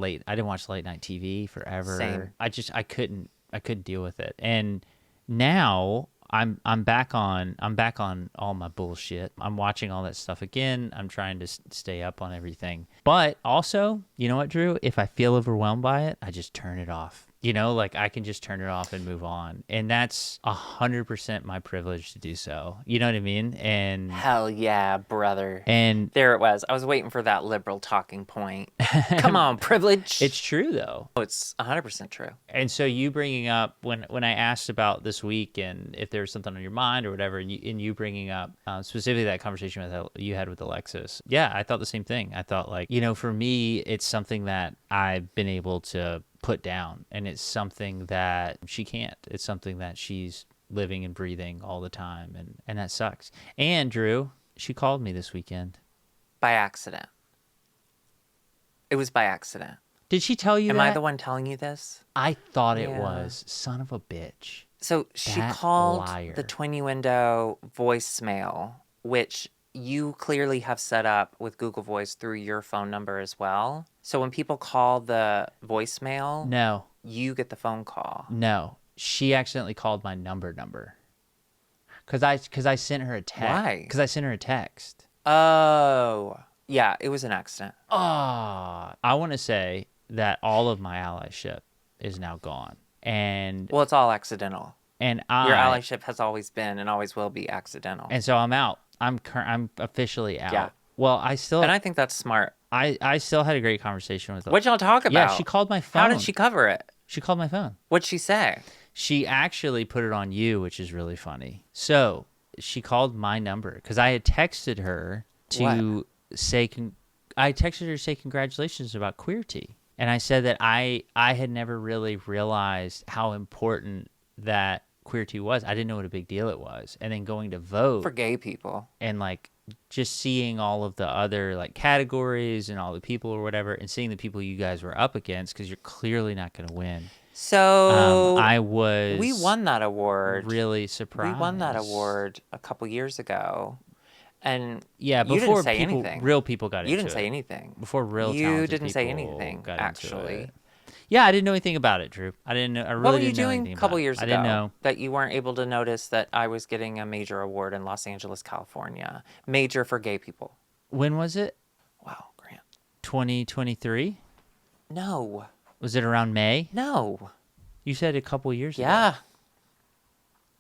late night TV forever. Same. I couldn't deal with it. And now I'm back on all my bullshit. I'm watching all that stuff again. I'm trying to stay up on everything. But also, you know what, Drew? If I feel overwhelmed by it, I just turn it off. You know, like I can just turn it off and move on. And that's 100% my privilege to do so. You know what I mean? And Hell yeah, brother. and There it was. I was waiting for that liberal talking point. Come on, privilege. it's true though. Oh, it's 100% true. And so you bringing up when I asked about this week and if there was something on your mind or whatever, and you bringing up specifically that conversation you had with Alexis, yeah, I thought the same thing. I thought like, you know, for me, it's something that I've been able to put down, and it's something that she can't. It's something that she's living and breathing all the time, and that sucks. And Drew, she called me this weekend. By accident. It was by accident. Did she tell you Am that? I the one telling you this? I thought it Yeah. was. Son of a bitch. So she That called liar. the Twinnuendo voicemail, which you clearly have set up with Google Voice through your phone number as well. So when people call the voicemail, No. you get the phone call. No, she accidentally called my number. Cause I sent her a text. Why? Because I sent her a text. Oh, yeah, it was an accident. I want to say that all of my allyship is now gone, and Well, it's all accidental. Your Your allyship has always been and always will be accidental. and so I'm out. I'm officially out. Yeah. Well, I still And I think that's smart. I still had a great conversation with her. What'd y'all talk about? Yeah, she called my phone. How did she cover it? She called my phone. What'd she say? She actually put it on you, which is really funny. So she called my number because I had texted her to say, I texted her to say congratulations about queer tea. And I said that I had never really realized how important that queer tea was. I didn't know what a big deal it was. And then going to vote For gay people. and like just seeing all of the other like categories and all the people or whatever, and seeing the people you guys were up against, because you're clearly not going to win. So I was. we won that award. Really surprised. We won that award a couple years ago. And Yeah, you before didn't say people, anything. real people got into it. You didn't say anything. Before real You talented didn't say people anything, got into actually. it. Yeah, I didn't know anything about it, Drew. I didn't know. I really What were you didn't know doing anything a couple about it. years ago I didn't know. that you weren't able to notice that I was getting a major award in Los Angeles, California? Major for gay people. When was it? Wow, Grant. 2023? No. Was it around May? No. You said a couple years ago. Yeah.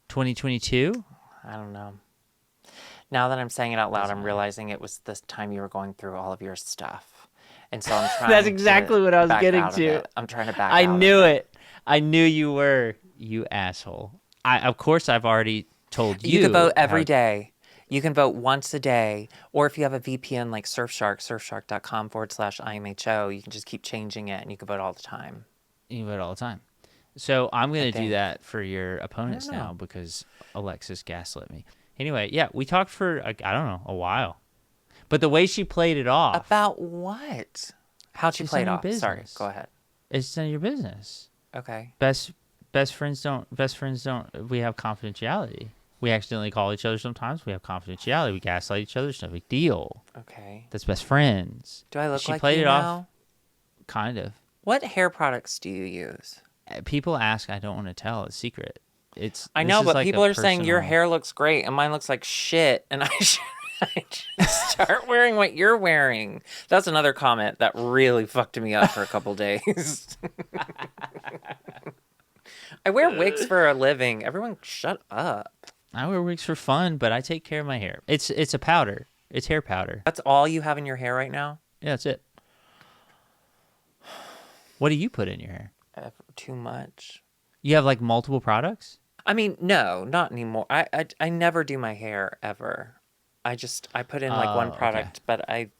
2022? I don't know. Now that I'm saying it out loud, I'm realizing it was this time you were going through all of your stuff. And so I'm trying That's exactly to what I was back getting out of to. it. I'm trying to back I out knew of it. I knew you were. You asshole. Of course, I've already told you. You can vote every how- day. You can vote once a day. Or if you have a VPN like Surfshark, surfshark.com/IMHO, you can just keep changing it and you can vote all the time. You vote all the time. So I'm going to do think. that for your opponents I don't now know. because Alexis gaslit me. Anyway, yeah, we talked for, I don't know, a while. But the way she played it off, About what? How'd you It's play it none of off? your Sorry, business. go ahead. it's none of your business. Okay. Best friends don't, we have confidentiality. We accidentally call each other sometimes. We have confidentiality. We gaslight each other. It's no big deal. Okay. That's best friends. Do I look She like played you it off. now? Kind of. What hair products do you use? People ask, I don't want to tell. It's secret. I This know, is but like a people are saying your personal. hair looks great and mine looks like shit, and I should start wearing what you're wearing. That's another comment that really fucked me up for a couple days. I wear wigs for a living. Everyone, shut up. I wear wigs for fun, but I take care of my hair. It's a powder. It's hair powder. That's all you have in your hair right now? Yeah, that's it. What do you put in your hair? Too much. You have like multiple products? I mean, no, not anymore. I never do my hair ever. I put in like one Oh, okay. product, but I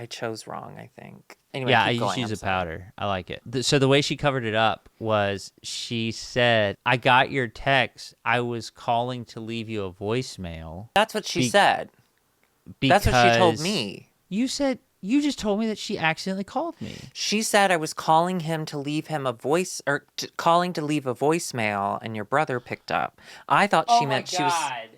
chose wrong, I think. Anyway, Yeah, I keep just going. use I'm a sorry. powder. I like it. So the way she covered it up was she said, I got your text. I was calling to leave you a voicemail That's what she be- said. That's what she told because me. you just told me that she accidentally called me. She said I was calling him to leave him a voice or calling to leave a voicemail, and your brother picked up. I thought she meant she was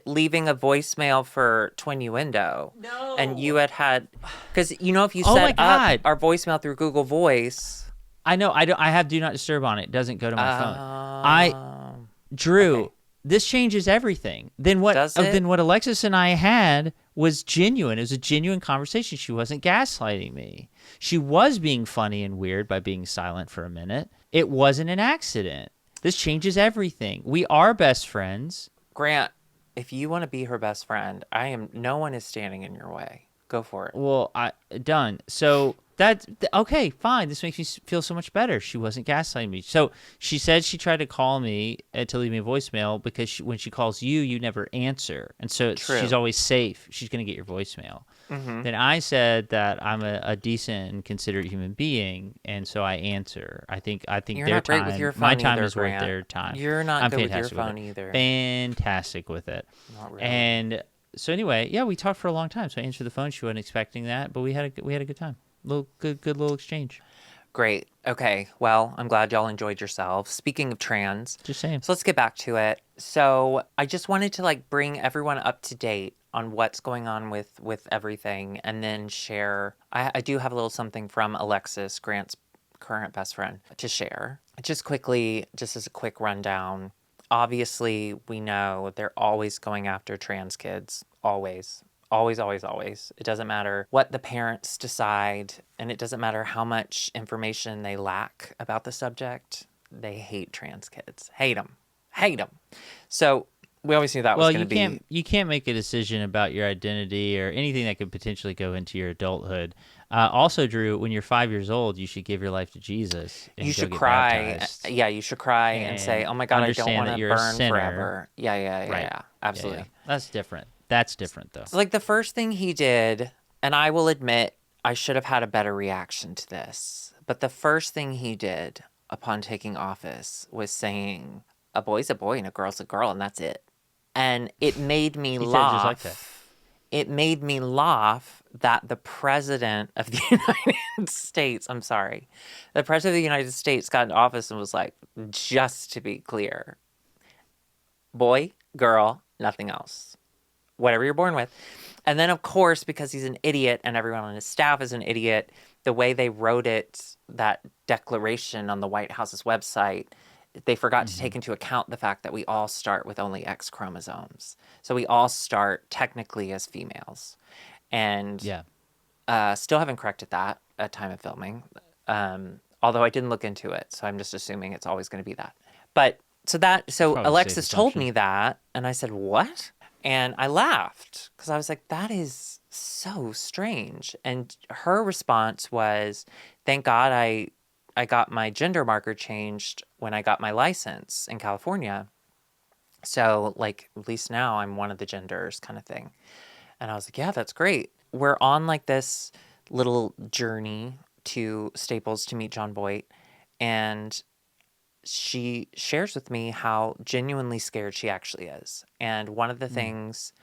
leaving a voicemail for Twinnuendo. And you had because if you Oh my set up God. our voicemail through Google Voice. I know. I have do not disturb on it. It doesn't go to my phone. Drew, Okay. this changes everything. Then what? Does it? Then what Alexis and I had was genuine. It was a genuine conversation. She wasn't gaslighting me. She was being funny and weird by being silent for a minute. It wasn't an accident. This changes everything. We are best friends. Grant, if you want to be her best friend, no one is standing in your way. Go for it. Well, done. So that's okay. Fine. This makes me feel so much better. She wasn't gaslighting me. So she said she tried to call me to leave me a voicemail because when she calls you, you never answer, and so True. she's always safe. She's gonna get your voicemail. Mm-hmm. Then I said that I'm a decent and considerate human being, and so I answer. I think You're their not great time, with your phone my time either, is worth Grant. their time. You're not I'm good with your fantastic with phone it. either. Fantastic with it. Not really. And so anyway, yeah, we talked for a long time. So I answered the phone. She wasn't expecting that, but we had a good time. Good little exchange. Great. Okay. Well, I'm glad y'all enjoyed yourselves. Speaking of trans, Just saying. so let's get back to it. So I just wanted to bring everyone up to date on what's going on with everything, and then share. I do have a little something from Alexis, Grant's current best friend, to share. Just quickly, just as a quick rundown. Obviously, we know they're always going after trans kids. Always. Always, always, always. It doesn't matter what the parents decide, and it doesn't matter how much information they lack about the subject. They hate trans kids. Hate them. Hate them. So we always knew that was Well, going to be... you can't make a decision about your identity or anything that could potentially go into your adulthood. Also, Drew, when you're 5 years old, you should give your life to Jesus. And You go should get cry. baptized Yeah, you should cry and say, and oh my God, I don't understand want that to you're a burn sinner. forever. Yeah. Yeah, Absolutely. yeah. That's different. That's different, though. So, the first thing he did, and I will admit, I should have had a better reaction to this, but the first thing he did upon taking office was saying, a boy's a boy and a girl's a girl, and that's it. And it made me He said it laugh. just like that. It made me laugh that the president of the United States, the president of the United States got into office and was like, just to be clear, boy, girl, nothing else. Whatever you're born with. And then, of course, because he's an idiot and everyone on his staff is an idiot, the way they wrote it, that declaration on the White House's website, they forgot to take into account the fact that we all start with only X chromosomes. So we all start technically as females. And Yeah. still haven't corrected that at time of filming. Although I didn't look into it, so I'm just assuming it's always going to be that. But so Probably Alexis safe told assumption. me that, and I said, what? And I laughed because I was like, that is so strange. And her response was, thank God I got my gender marker changed when I got my license in California. So, at least now I'm one of the genders kind of thing. And I was like, yeah, that's great. We're on this little journey to Staples to meet John Boyd. And she shares with me how genuinely scared she actually is. And one of the things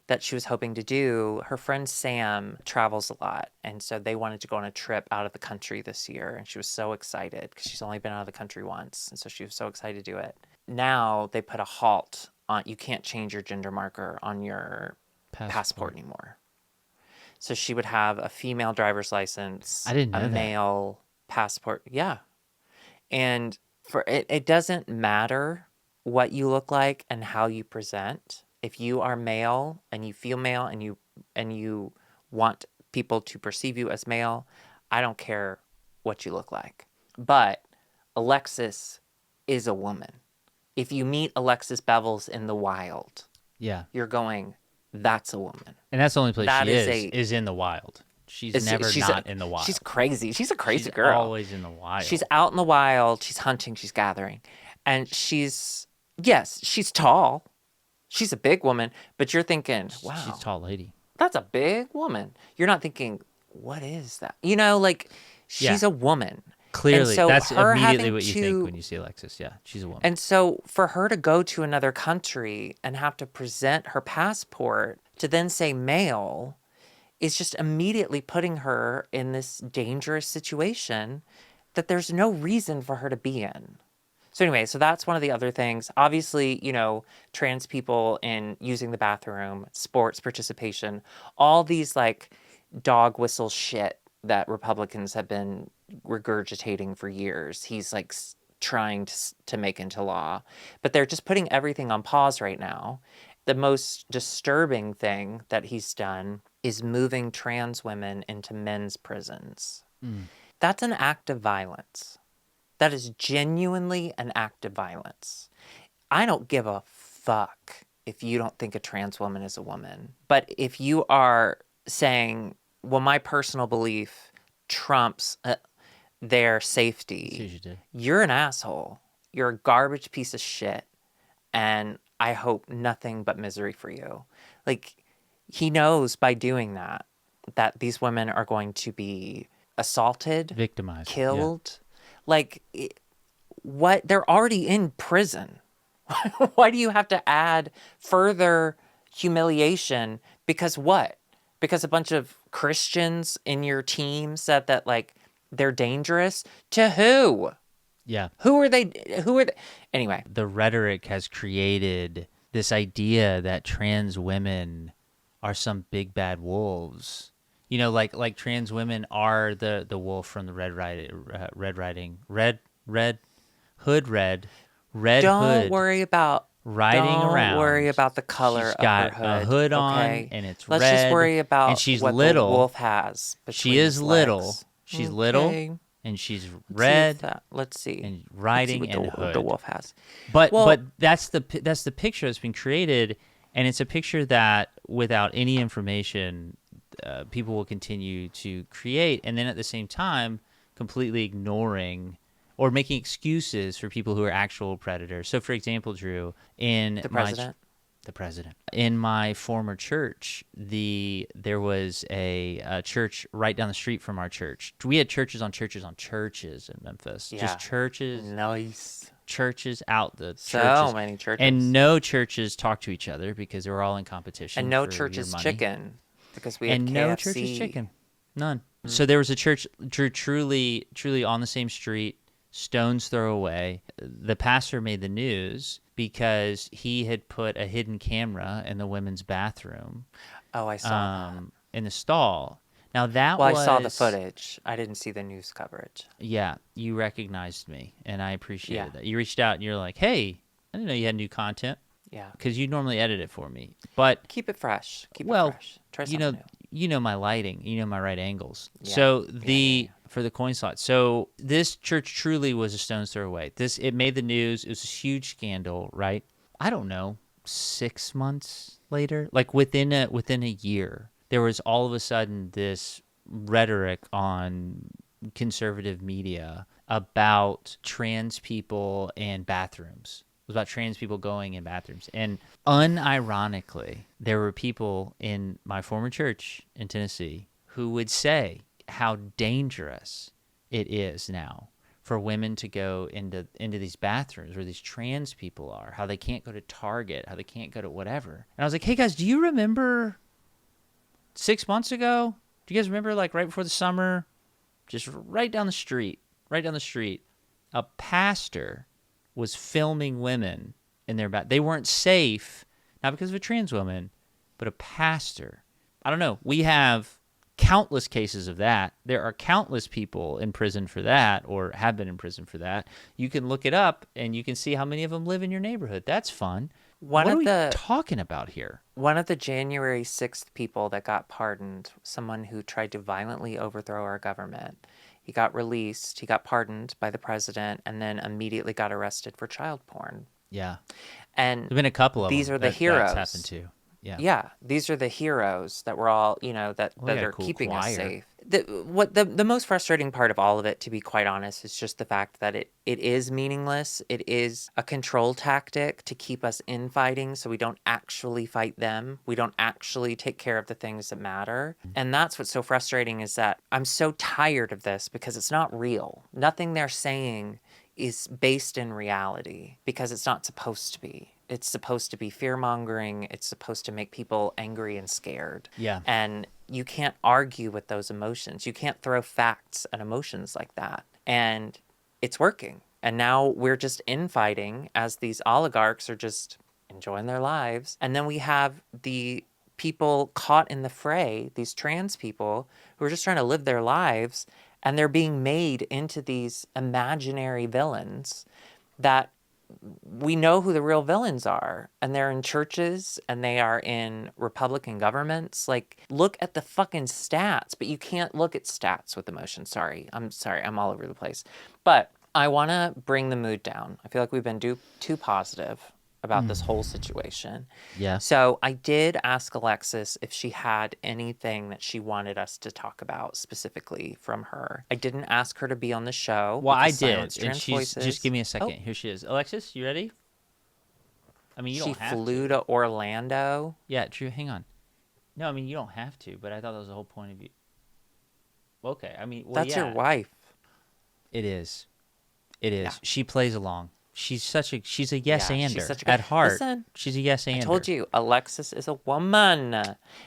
that she was hoping to do, her friend Sam travels a lot. And so they wanted to go on a trip out of the country this year. And she was so excited because she's only been out of the country once. And so she was so excited to do it. Now they put a halt on, you can't change your gender marker on your passport anymore. So she would have a female driver's license, I didn't know a that. male passport. Yeah. And it doesn't matter what you look like and how you present. If you are male and you feel male and you want people to perceive you as male, I don't care what you look like. But Alexis is a woman. If you meet Alexis Bevels in the wild, Yeah. you're going, that's a woman. And that's the only place That she is is in the wild. She's is never she's not in the wild. she's crazy. She's a crazy She's girl. always in the wild. She's out in the wild. She's hunting. She's gathering. And she's tall. She's a big woman. But you're thinking, wow, She's a tall lady. that's a big woman. You're not thinking, what is that? You know, like she's Yeah. a woman. Clearly, And so that's her immediately having what you to- think when you see Alexis. Yeah, she's a woman. And so for her to go to another country and have to present her passport to then say male is just immediately putting her in this dangerous situation that there's no reason for her to be in. So anyway, so that's one of the other things. Obviously, you know, trans people in using the bathroom, sports participation, all these like dog whistle shit that Republicans have been regurgitating for years. He's like trying to make into law, but they're just putting everything on pause right now. The most disturbing thing that he's done is moving trans women into men's prisons. That's an act of violence. That is genuinely an act of violence. I don't give a fuck if you don't think a trans woman is a woman. But if you are saying, well, my personal belief trumps their safety, you're an asshole. You're a garbage piece of shit. And I hope nothing but misery for you. Like, he knows by doing that, that these women are going to be assaulted, Victimized, killed. Like, what? They're already in prison. Why do you have to add further humiliation? Because what? Because a bunch of Christians in your team said that, like, they're dangerous? To who? Yeah. Who are they? Anyway. The rhetoric has created this idea that trans women are some big bad wolves. You know, like trans women are the wolf from the Red Don't Hood worry about riding around. Don't worry about the color She's of got her hood. a hood on, okay? and it's Let's red. just worry about and she's what little. the wolf has. She is his little. legs. She's Okay. little, and she's Let's see red. Let's see. And riding Let's see and what hood. the wolf has. But that's the picture that's been created, and it's a picture that without any information, people will continue to create, and then at the same time, completely ignoring or making excuses for people who are actual predators. So, for example, Drew, in The president. The president. In my former church, there was a church right down the street from our church. We had churches on churches in Memphis. Yeah. Just churches. Nice. Churches out the So churches. many churches. And no churches talk to each other because they were all in competition. And no for churches your money. chicken. Because we had And KFC. no churches chicken. None. So there was a church truly on the same street, stone's throw away. The pastor made the news because he had put a hidden camera in the women's bathroom. Oh, I saw that. In the stall. Now that Well, was... I saw the footage. I didn't see the news coverage. Yeah, you recognized me, and I appreciated Yeah. that. You reached out and you're like, hey, I didn't know you had new content. Yeah. Because you normally edit it for me. But Keep it fresh. Keep it well, fresh. Try you something know, new. you know my lighting, you know my right angles. Yeah. So Yeah. for the coin slot. So this church truly was a stone's throw away. It made the news. It was a huge scandal, right? I don't know, 6 months later, like within a year, there was all of a sudden this rhetoric on conservative media about trans people and bathrooms. It was about trans people going in bathrooms. And unironically, there were people in my former church in Tennessee who would say how dangerous it is now for women to go into these bathrooms where these trans people are, how they can't go to Target, how they can't go to whatever. And I was like, hey, guys, do you remember 6 months ago? Do you guys remember, like, right before the summer, just right down the street, a pastor was filming women in their bath. They weren't safe, not because of a trans woman, but a pastor. I don't know. We have countless cases of that. There are countless people in prison for that or have been in prison for that. You can look it up and you can see how many of them live in your neighborhood. That's fun. One What are of we the talking about here? one of the January 6th people that got pardoned, someone who tried to violently overthrow our government. He got released, he got pardoned by the president, and then immediately got arrested for child porn. Yeah. And There've been a couple of these them are the that's happened heroes. to. Yeah. Yeah, these are the heroes that we're all, that Well, we that got a are cool keeping us choir. safe. The most frustrating part of all of it, to be quite honest, is just the fact that it is meaningless. It is a control tactic to keep us infighting, so we don't actually fight them. We don't actually take care of the things that matter. And that's what's so frustrating, is that I'm so tired of this because it's not real. Nothing they're saying is based in reality because it's not supposed to be. It's supposed to be fear mongering. It's supposed to make people angry and scared. Yeah. And you can't argue with those emotions. You can't throw facts at emotions like that. And it's working. And now we're just infighting as these oligarchs are just enjoying their lives. And then we have the people caught in the fray, these trans people who are just trying to live their lives, and they're being made into these imaginary villains that we know who the real villains are, and they're in churches and they are in Republican governments. Like, look at the fucking stats, but you can't look at stats with emotion. Sorry, I'm all over the place. But I want to bring the mood down. I feel like we've been too positive about this whole situation. Yeah. So I did ask Alexis if she had anything that she wanted us to talk about specifically from her. I didn't ask her to be on the show. Well, I because silence did, and trans she's voices. just give me a second. Oh, Here she is. Alexis, you ready? I mean, you she don't have flew to. to Orlando. Yeah, true. Hang on. No, I mean you don't have to, but I thought that was the whole point of you. Okay, I mean, well, That's your yeah, wife. it is. It is. Yeah. She plays along. She's a yes Yeah, she's ander such a good. at heart. Listen, She's a yes I ander. told you, Alexis is a woman.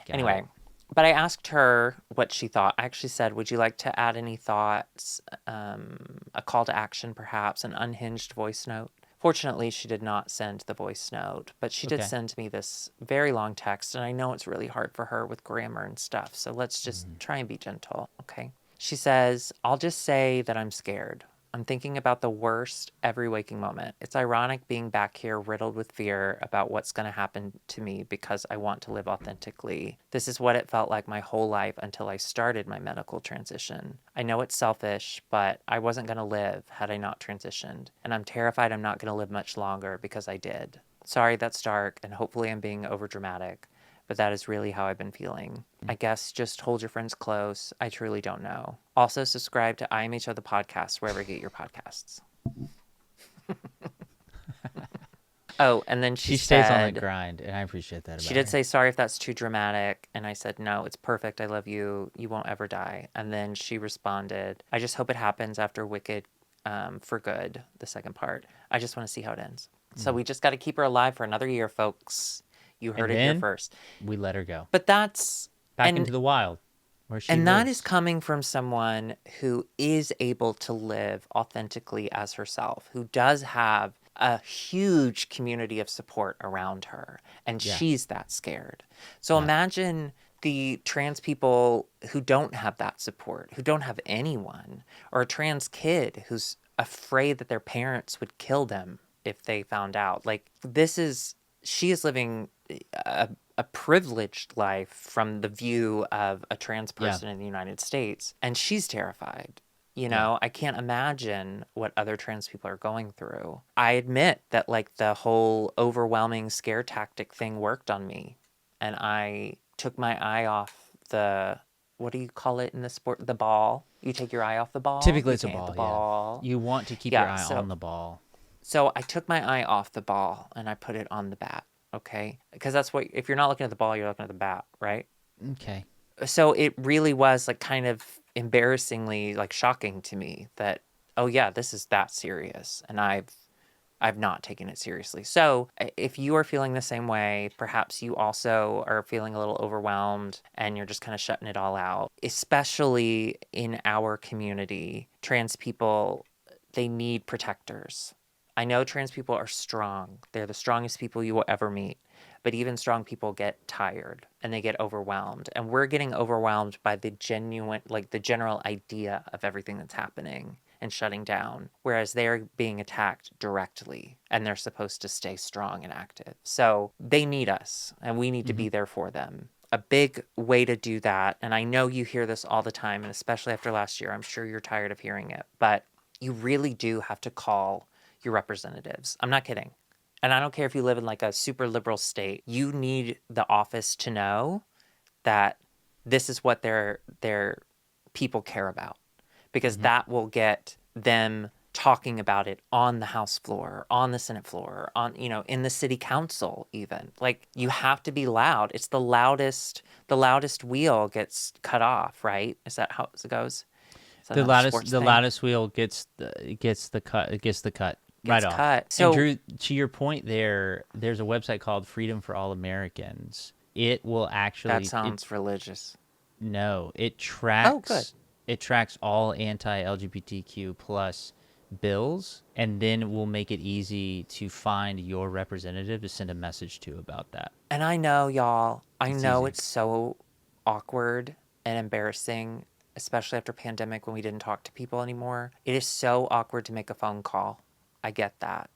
Anyway, it. but I asked her what she thought. I actually said, would you like to add any thoughts, a call to action, perhaps, an unhinged voice note? Fortunately, she did not send the voice note, but she did Okay. send me this very long text, and I know it's really hard for her with grammar and stuff, so let's just try and be gentle, okay? She says, I'll just say that I'm scared. I'm thinking about the worst every waking moment. It's ironic being back here riddled with fear about what's going to happen to me because I want to live authentically. This is what it felt like my whole life until I started my medical transition. I know it's selfish, but I wasn't going to live had I not transitioned. And I'm terrified I'm not going to live much longer because I did. Sorry that's dark, and hopefully I'm being overdramatic, but that is really how I've been feeling. I guess just hold your friends close. I truly don't know. Also, subscribe to IMHO the podcast wherever you get your podcasts. Oh, and then She she stays on said, the grind, and I appreciate that about she did her. say, sorry if that's too dramatic. And I said, no, it's perfect. I love you. You won't ever die. And then she responded, I just hope it happens after Wicked for good, the second part. I just want to see how it ends. So we just got to keep her alive for another year, folks. You heard And it here then first. we let her go But that's back and into the wild, where she and that lives. is coming from someone who is able to live authentically as herself, who does have a huge community of support around her, and Yeah. she's that scared. So Yeah. imagine the trans people who don't have that support, who don't have anyone, or a trans kid who's afraid that their parents would kill them if they found out. Like, she is living a privileged life from the view of a trans Yeah. person in the United States, and she's terrified. You Yeah. know, I can't imagine what other trans people are going through. I admit that, like, the whole overwhelming scare tactic thing worked on me, and I took my eye off the, what do you call it in the sport? The ball. You take your eye off the ball. Typically, You it's a can't hit ball. the ball. Yeah. You want to keep Yeah, your eye so- on the ball. So I took my eye off the ball and I put it on the bat. Okay, because that's what, if you're not looking at the ball, you're looking at the bat, right? Okay. So it really was, like, kind of embarrassingly, like, shocking to me that, oh yeah, this is that serious, and I've not taken it seriously. So if you are feeling the same way, perhaps you also are feeling a little overwhelmed and you're just kind of shutting it all out, especially in our community. Trans people, they need protectors. I know trans people are strong. They're the strongest people you will ever meet. But even strong people get tired and they get overwhelmed. And we're getting overwhelmed by the genuine, like the general idea of everything that's happening and shutting down, whereas they're being attacked directly and they're supposed to stay strong and active. So they need us and we need to be there for them. A big way to do that, and I know you hear this all the time, and especially after last year, I'm sure you're tired of hearing it, but you really do have to call your representatives. I'm not kidding. And I don't care if you live in like a super liberal state, you need the office to know that this is what their people care about, because that will get them talking about it on the House floor, on the Senate floor, on, you know, in the city council even. Like, you have to be loud. It's the loudest wheel gets cut off, right? Is that how it goes? Is that The another sports thing? loudest wheel gets the cut right Gets off. cut. And So Drew, to your point there's a website called Freedom for All Americans. It will actually that sounds religious. no, it Oh, good. tracks all anti-LGBTQ plus bills, and then will make it easy to find your representative to send a message to about that. And I know, y'all, I It's know easy. it's so awkward and embarrassing, especially after pandemic when we didn't talk to people anymore. It is so awkward to make a phone call. I get that.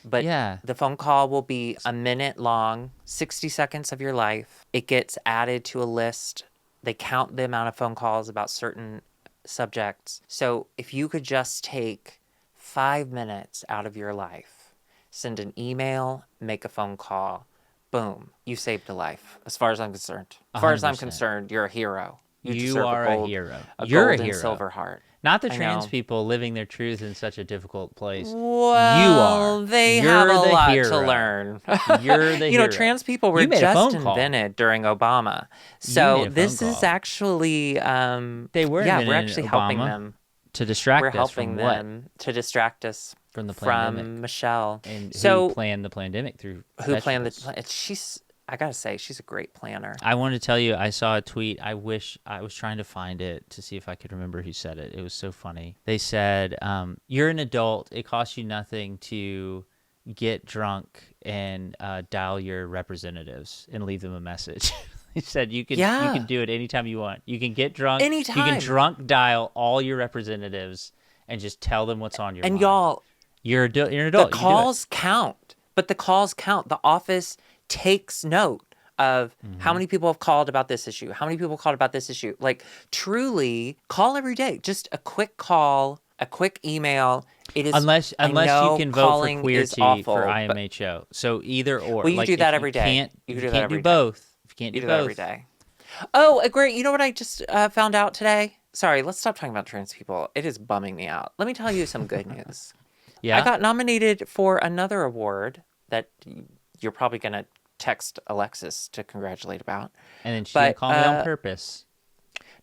But Yeah. the phone call will be a minute long, 60 seconds of your life. It gets added to a list. They count the amount of phone calls about certain subjects. So if you could just take 5 minutes out of your life, send an email, make a phone call, boom, you saved a life. As far as I'm concerned. As far as I'm 100%. concerned, you're a hero. You deserve are a gold, a hero. A You're gold a and hero. silver heart. Not the I trans know. people living their truth in such a difficult place. Well, you are. they You're have a the lot hero. to learn. You're the You know, hero. trans people were You made a just phone call. invented during Obama. You So made a this phone is call. actually, They were yeah, invented we're in actually helping Obama them. to distract We're us helping from what? them to distract us From the pandemic. from Michelle. And So who planned the pandemic through who planned vegetables. she's, I gotta say, she's a great planner. I wanted to tell you, I saw a tweet. I wish I was trying to find it to see if I could remember who said it. It was so funny. They said, you're an adult. It costs you nothing to get drunk and dial your representatives and leave them a message. He said you can do it anytime you want. You can get drunk. Anytime. You can drunk dial all your representatives and just tell them what's on your mind. And y'all, You're an adult. the You can do it. calls count, but the calls count. The office takes note of how many people have called about this issue, how many people called about this issue. Like, truly, call every day. Just a quick call, a quick email. It is Unless I you know can vote for calling is queerty awful, for but IMHO. So either or. Well, you like, do that if every you day. Can't, You if do you that can't every do day. both. If you can't you do do that both. every day. Oh, great. You know what I just found out today? Sorry, let's stop talking about trans people. It is bumming me out. Let me tell you some good news. Yeah. I got nominated for another award that you're probably going to text Alexis to congratulate about. And then she But, called me on purpose.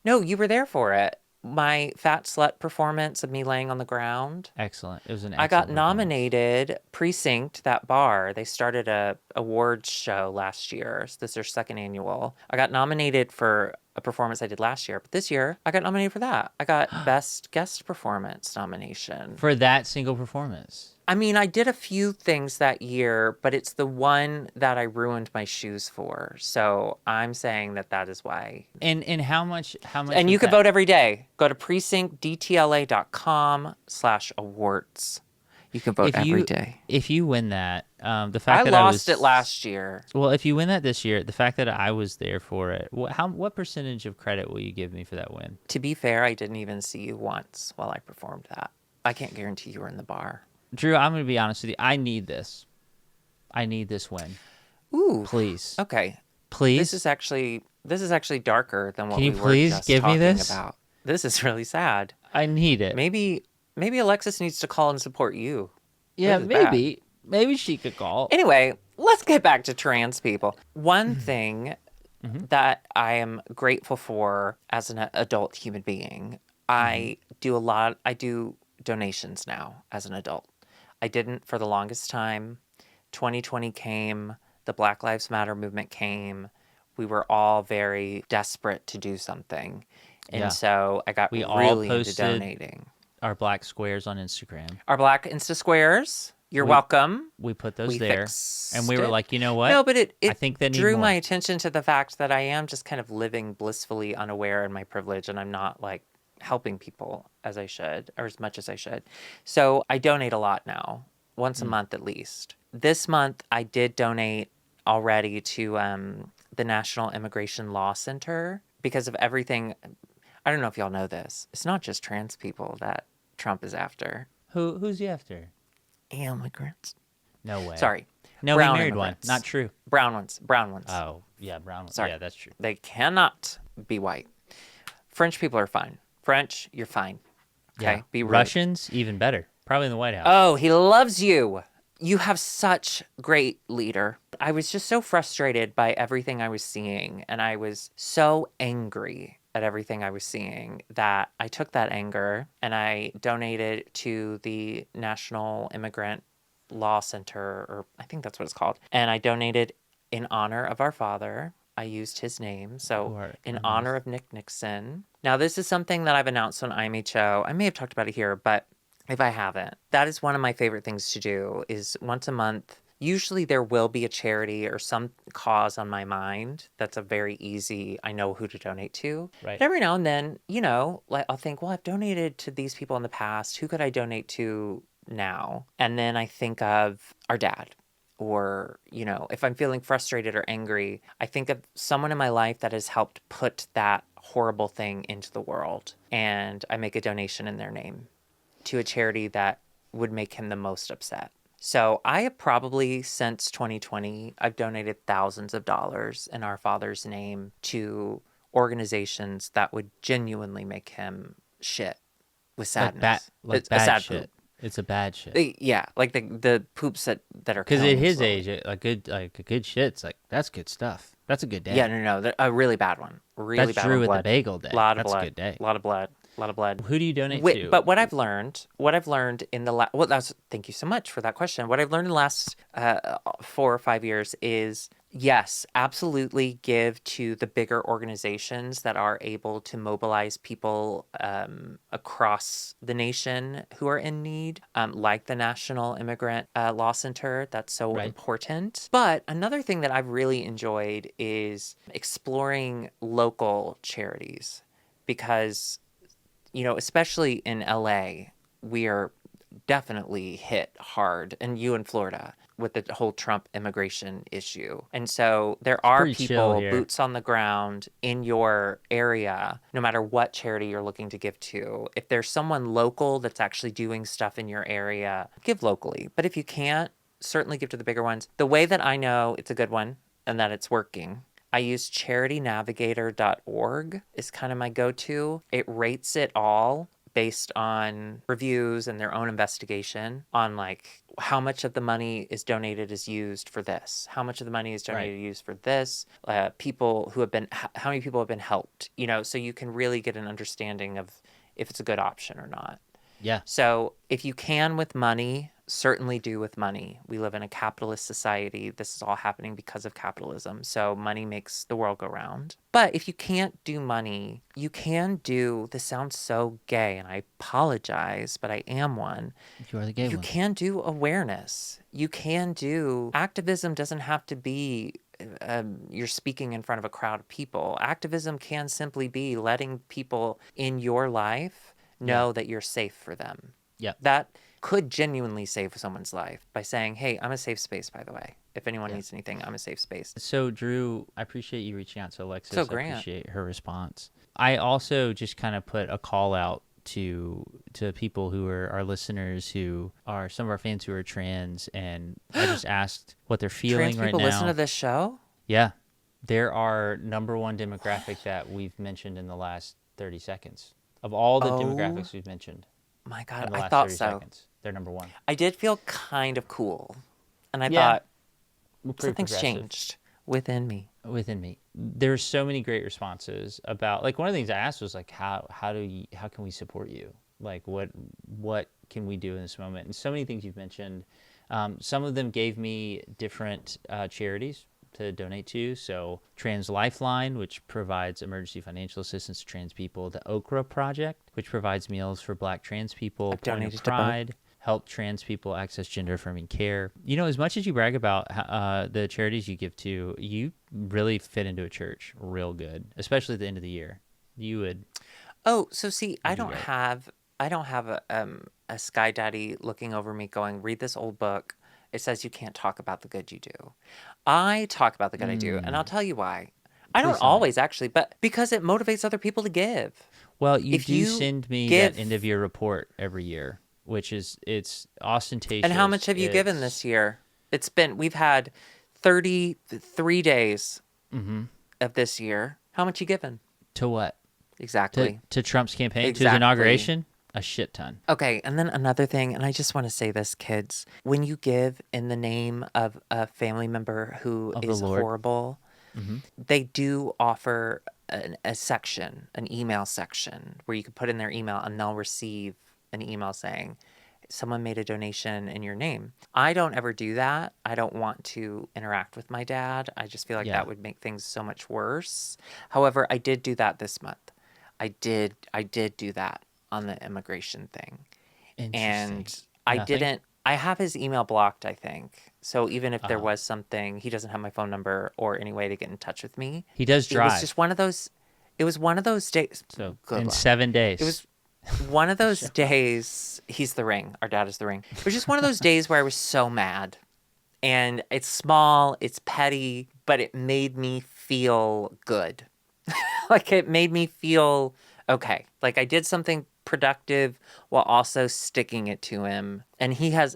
No, you were there for it. My fat slut performance of me laying on the ground. Excellent. It was an I excellent got performance. nominated. Precinct, that bar, they started a awards show last year. So this is their second annual. I got nominated for a performance I did last year, but this year I got nominated for that. I got best guest performance nomination. For that single performance. I mean, I did a few things that year, but it's the one that I ruined my shoes for. So I'm saying that is why. And how much And was you can that? vote every day. Go to precinctdtla.com/awards. You can vote every day. If you win that, the fact I that lost it last year. Well, if you win that this year, the fact that I was there for it, what percentage of credit will you give me for that win? To be fair, I didn't even see you once while I performed that. I can't guarantee you were in the bar. Drew, I'm going to be honest with you. I need this. I need this win. Ooh. Please. Okay. Please. This is actually darker than what Can we you were please just give me talking this? about. This is really sad. I need it. Maybe Alexis needs to call and support you. Yeah, This is bad. maybe. Maybe she could call. Anyway, let's get back to trans people. One thing that I am grateful for as an adult human being, I do donations now as an adult. I didn't for the longest time. 2020 came, the Black Lives Matter movement came. We were all very desperate to do something. And Yeah. so I got We all really into posted donating. our black squares on Instagram. Our black Insta squares. You're We welcome. we put those We there, and fixed we were it. like, you know what? No, but it I it think they need drew my more. attention to the fact that I am just kind of living blissfully unaware in my privilege, and I'm not like helping people as I should or as much as I should. So I donate a lot now, once a Mm. month at least. This month I did donate already to the National Immigration Law Center because of everything. I don't know if y'all know this. It's not just trans people that Trump is after. Who's he after? Immigrants. No way. Sorry. No, he Brown married one. immigrants. Not true. Brown ones. Brown ones. Oh, yeah, brown one. Sorry. Yeah, that's true. They cannot be white. French people are fine. French, you're fine. Okay? Yeah. Be rude. Russians, even better. Probably in the White House. Oh, he loves you. You have such great leader. I was just so frustrated by everything I was seeing, and I was so angry at everything I was seeing that I took that anger and I donated to the National Immigrant Law Center, or I think that's what it's called. And I donated in honor of our father. I used his name. So, in honor of Nick Nixon. Now, this is something that I've announced on IMHO. I may have talked about it here, but if I haven't, that is one of my favorite things to do is once a month. Usually there will be a charity or some cause on my mind that's a very easy, I know who to donate to. Right. But every now and then, you know, like I'll think, well, I've donated to these people in the past. Who could I donate to now? And then I think of our dad. Or, you know, if I'm feeling frustrated or angry, I think of someone in my life that has helped put that horrible thing into the world. And I make a donation in their name to a charity that would make him the most upset. So I have probably, since 2020, I've donated thousands of dollars in our father's name to organizations that would genuinely make him shit with sadness. Like It's a bad sad shit. poop. It's a bad shit. Yeah, like the poops that are Because killing at him his slowly. age, a good shit's like, that's good stuff. That's a good day. Yeah, no, a really bad one. Really That's bad Drew one. with the Blood. bagel day. Lot of That's blood. a good day. Lot of blood. Lot of blood. Who do you donate to? But what I've learned in the last, thank you so much for that question. What I've learned in the last 4 or 5 years is yes, absolutely give to the bigger organizations that are able to mobilize people across the nation who are in need, like the National Immigrant Law Center. That's so Right. important. But another thing that I've really enjoyed is exploring local charities because, you know, especially in LA, we are definitely hit hard, and you in Florida with the whole Trump immigration issue. And so there are pretty chill people, here. boots on the ground in your area, no matter what charity you're looking to give to. If there's someone local that's actually doing stuff in your area, give locally. But if you can't, certainly give to the bigger ones. The way that I know it's a good one and that it's working, I use charitynavigator.org is kind of my go-to. It rates it all based on reviews and their own investigation on like how much of the money is donated is used for this, how much of the money is donated used for this, people who have been, how many people have been helped, you know, so you can really get an understanding of if it's a good option or not. Yeah. So if you can with money, certainly do with money. We live in a capitalist society. This is all happening because of capitalism. So money makes the world go round. But if you can't do money, you can do, this sounds so gay and I apologize, but I am one. You are the gay You one. can do awareness. You can do, activism doesn't have to be you're speaking in front of a crowd of people. Activism can simply be letting people in your life know that you're safe for them. Yeah. That could genuinely save someone's life by saying, hey, I'm a safe space, by the way. If anyone needs anything, I'm a safe space. So, Drew, I appreciate you reaching out to Alexis. So, I Grant. appreciate her response. I also just kind of put a call out to people who are our listeners, who are some of our fans who are trans, and I just asked what they're feeling Trans right people now. listen to this show? Yeah. They're our number one demographic that we've mentioned in the last 30 seconds. Of all the demographics we've mentioned My in God, the I last thought 30 so. seconds, they're number one. I did feel kind of cool. And I Yeah. thought, We're pretty something's progressive. changed within me. Within me, there's so many great responses about, like, one of the things I asked was like, how can we support you? Like, what can we do in this moment? And so many things you've mentioned. Some of them gave me different charities to donate to. So Trans Lifeline, which provides emergency financial assistance to trans people. The Okra Project, which provides meals for Black trans people. I've Point of donated to both. Pride, help trans people access gender affirming care. You know, as much as you brag about the charities you give to, you really fit into a church real good, especially at the end of the year. You would. Oh, so see, I You'd be don't great. have a sky daddy looking over me going, read this old book. It says you can't talk about the good you do. I talk about the good I do, and I'll tell you why. I don't Please tell me. always actually, but because it motivates other people to give. Well, you If do you send me give, that end of year report every year, which is it's ostentatious. and how much have you given this year? We've had 33 days of this year. How much you given? To what? Exactly. To Trump's campaign, to his Exactly. inauguration? A shit ton. Okay, and then another thing, and I just want to say this, kids. When you give in the name of a family member who Of the is Lord. horrible, they do offer a section, an email section, where you can put in their email and they'll receive an email saying, someone made a donation in your name. I don't ever do that. I don't want to interact with my dad. I just feel like Yeah. that would make things so much worse. However, I did do that this month. I did do that on the immigration thing. And Interesting. I Nothing? didn't, I have his email blocked, I think. So even if there Oh. was something, he doesn't have my phone number or any way to get in touch with me. He does It was drive. just one of those, it was one of those days. So Good in luck. 7 days. It was one of those days, he's the ring. Our dad is the ring. It was just one of those days where I was so mad. And it's small, it's petty, but it made me feel good. Like it made me feel okay. Like I did something productive while also sticking it to him. And he doesn't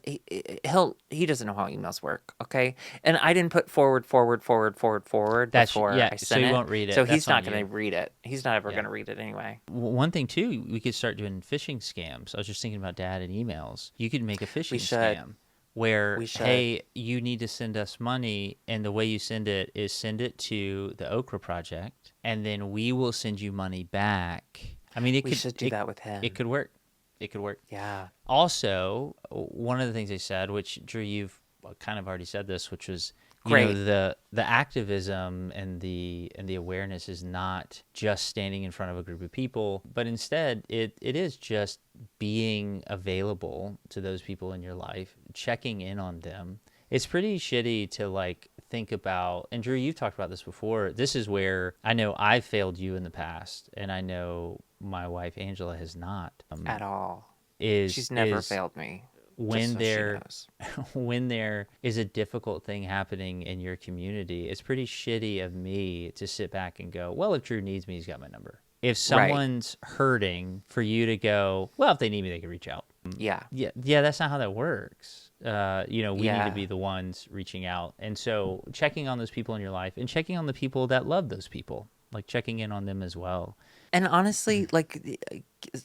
know how emails work, okay? And I didn't put forward That's- before yeah, I so sent he it. won't read it. So That's he's not on going you. to read it. He's not ever Yeah. going to read it anyway. One thing too, we could start doing phishing scams. I was just thinking about dad and emails. You could make a phishing should. scam where, We should. hey, you need to send us money, and the way you send it is send it to the Okra Project, and then we will send you money back. I mean, We should do that with him. It could work. It could work. Yeah. Also, one of the things they said, which Drew, you've kind of already said this, which was Great. the activism and the awareness is not just standing in front of a group of people, but instead it is just being available to those people in your life, checking in on them. It's pretty shitty to like think about, and Drew, you've talked about this before. This is where I know I've failed you in the past, and I know my wife Angela has not. At all. Is She's never is failed me. when just so she there knows. when there is a difficult thing happening in your community, it's pretty shitty of me to sit back and go, well, if Drew needs me, he's got my number. If someone's hurting, for you to go, well, if they need me, they can reach out. Yeah. Yeah, that's not how that works. We need Yeah. to be the ones reaching out. And so checking on those people in your life and checking on the people that love those people, like checking in on them as well. And honestly, like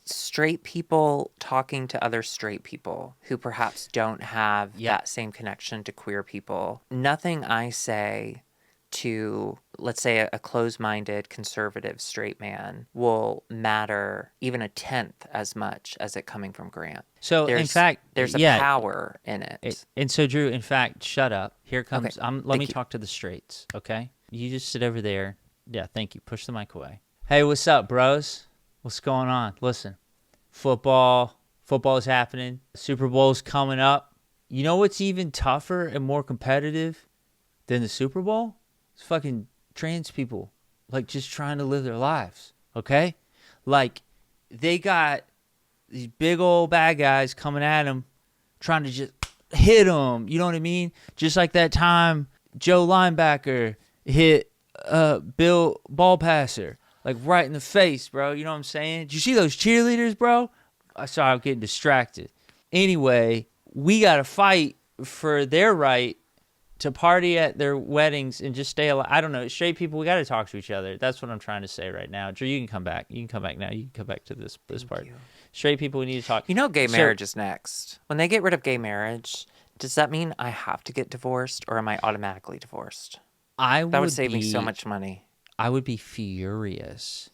straight people talking to other straight people who perhaps don't have Yeah. that same connection to queer people. Nothing I say to, let's say, a closed-minded, conservative straight man will matter even a tenth as much as it coming from Grant. So in fact, there's a yeah, power in it. And so, Drew, in fact, shut up. Here comes. Okay, Let thank me you. talk to the straights, okay? You just sit over there. Yeah, thank you. Push the mic away. Hey, what's up, bros? What's going on? Listen, football is happening. Super Bowl's coming up. You know what's even tougher and more competitive than the Super Bowl? It's fucking trans people, like just trying to live their lives, okay? Like, they got these big old bad guys coming at them, trying to just hit them. You know what I mean? Just like that time Joe linebacker hit Bill ball passer, like right in the face, bro. You know what I'm saying? Did you see those cheerleaders, bro? I saw I'm getting distracted. Anyway, we got to fight for their right to party at their weddings and just stay alive. I don't know. Straight people, we got to talk to each other. That's what I'm trying to say right now. Drew, you can come back. You can come back now. You can come back to this part. you. Straight people, we need to talk. You know, gay So- marriage is next. When they get rid of gay marriage, does that mean I have to get divorced or am I automatically divorced? That would save me so much money. I would be furious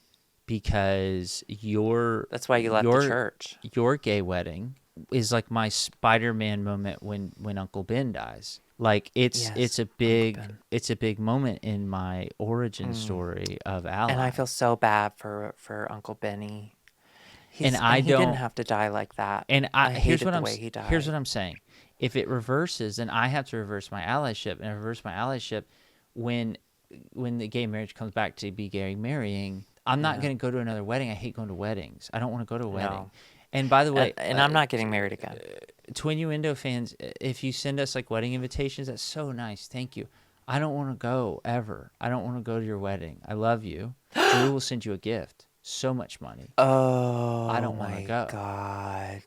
because That's why you left the church. your gay wedding is like my Spider-Man moment when Uncle Ben dies. Like Yes, Uncle Ben. it's a big moment in my origin Mm. story of And I Ally. feel so bad for Uncle Benny. And And I he didn't don't have to die like that. and I hated the way he here's what died. I'm saying. If it reverses, then I have to reverse my allyship, and I reverse my allyship when the gay marriage comes back to be gay marrying. I'm not Yeah. going to go to another wedding. I hate going to weddings. I don't want to go to a wedding. No. And by the way, And I'm not getting married again. Twinnuendo fans, if you send us like wedding invitations, that's so nice. Thank you. I don't want to go ever. I don't want to go to your wedding. I love you. Drew will send you a gift. So much money. I Oh don't want to my go. God.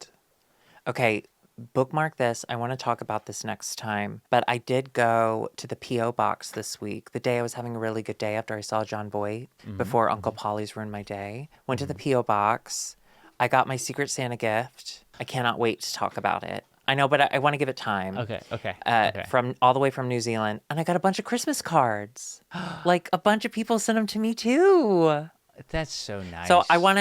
Okay, bookmark this. I want to talk about this next time. But I did go to the P.O. box this week, the day I was having a really good day after I saw John Voight, Hmm. before Uncle Hmm. Polly's ruined my day. Went to the Hmm. P.O. box. I got my Secret Santa gift. I cannot wait to talk about it. I know, but I want to give it time. Okay. Okay. Okay. From all the way from New Zealand. And I got a bunch of Christmas cards. Like a bunch of people sent them to me too. That's so So nice. I want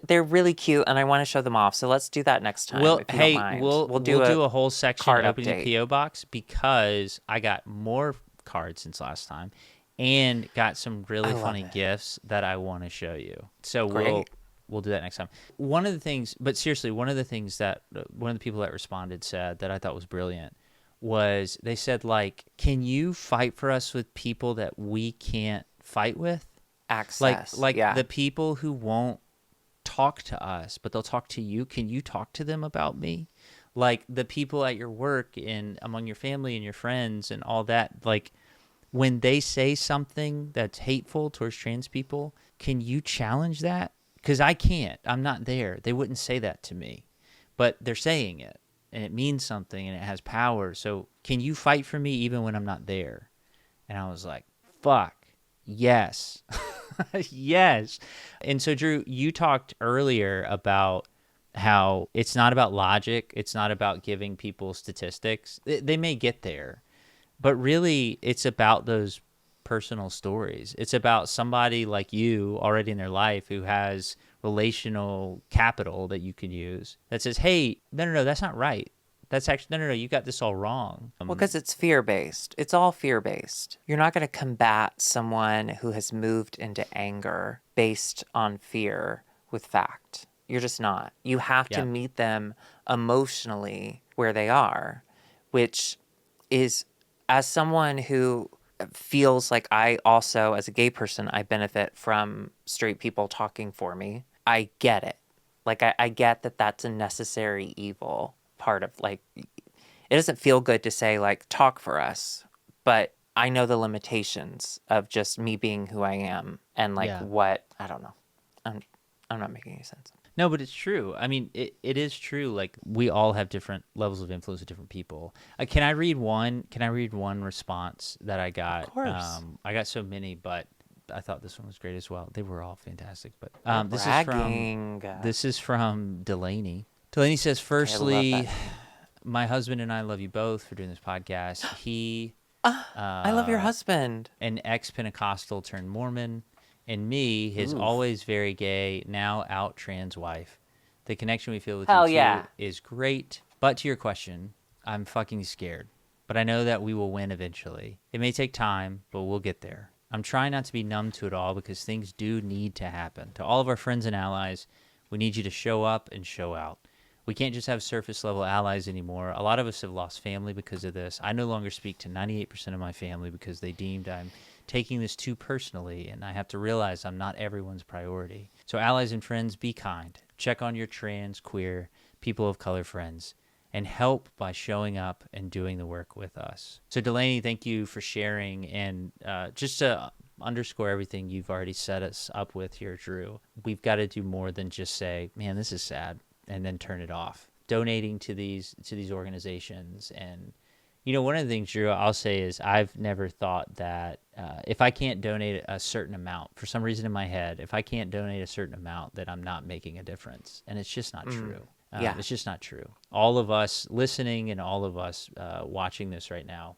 to, they're really cute and I want to show them off. So let's do that next time Well, if you don't hey, mind. We'll we'll do a do a whole section card opening the update. PO box because I got more cards since last time and got some I really love funny it. gifts that I want to show you. So Great. we'll do that next time. One of the things, but seriously, one of the things that one of the people that responded said that I thought was brilliant was they said like, "Can you fight for us with people that we can't fight with?" Access. Like Yeah. the people who won't talk to us, but they'll talk to you. Can you talk to them about me? Like the people at your work and among your family and your friends and all that. Like when they say something that's hateful towards trans people, can you challenge that? Because I can't. I'm not there. They wouldn't say that to me, but they're saying it and it means something and it has power. So can you fight for me even when I'm not there? And I was like, fuck, yes. Yes. And so, Drew, you talked earlier about how it's not about logic, it's not about giving people statistics. They may get there, but really, it's about those personal stories. It's about somebody like you already in their life who has relational capital that you can use that says, hey, no, that's not right. That's actually, no, you got this all wrong. Well, because it's fear based. It's all fear based. You're not going to combat someone who has moved into anger based on fear with fact. You're just not. You have to Yeah. meet them emotionally where they are, which is, as someone who feels like I also, as a gay person, I benefit from straight people talking for me. I get it. Like, I get that that's a necessary evil part of, like, it doesn't feel good to say, like, talk for us, but I know the limitations of just me being who I am and, like, Yeah. what, I don't know. I'm, I'm not making any sense. No, but it's true. I mean, it is true. Like we all have different levels of influence with different people. Can I read one? Can I read one response that I Of got? course. I got so many, but I thought this one was great as well. They were all fantastic. But We're this is from bragging. Delaney. Delaney says, Okay, I love that "Firstly, name. my husband and I love you both for doing this podcast. He I love your uh, husband. an ex-Pentecostal turned Mormon, and me, his Oof. always very gay, now out trans wife. The connection we feel with you Hell two yeah. is great. But to your question, I'm fucking scared. But I know that we will win eventually. It may take time, but we'll get there. I'm trying not to be numb to it all because things do need to happen. To all of our friends and allies, we need you to show up and show out. We can't just have surface level allies anymore. A lot of us have lost family because of this. I no longer speak to 98% of my family because they deemed I'm taking this too personally, and I have to realize I'm not everyone's priority. So, allies and friends, be kind. Check on your trans, queer, people of color friends, and help by showing up and doing the work with us. So, Delaney, thank you for sharing. And just to underscore everything you've already set us up with here, Drew, we've got to do more than just say, man, this is sad, and then turn it off. Donating to these organizations. And one of the things, Drew, I'll say is I've never thought that if I can't donate a certain amount, for some reason in my head, if I can't donate a certain amount, that I'm not making a difference. And it's just not Mm. true. Yeah. It's just not true. All of us listening and all of us watching this right now,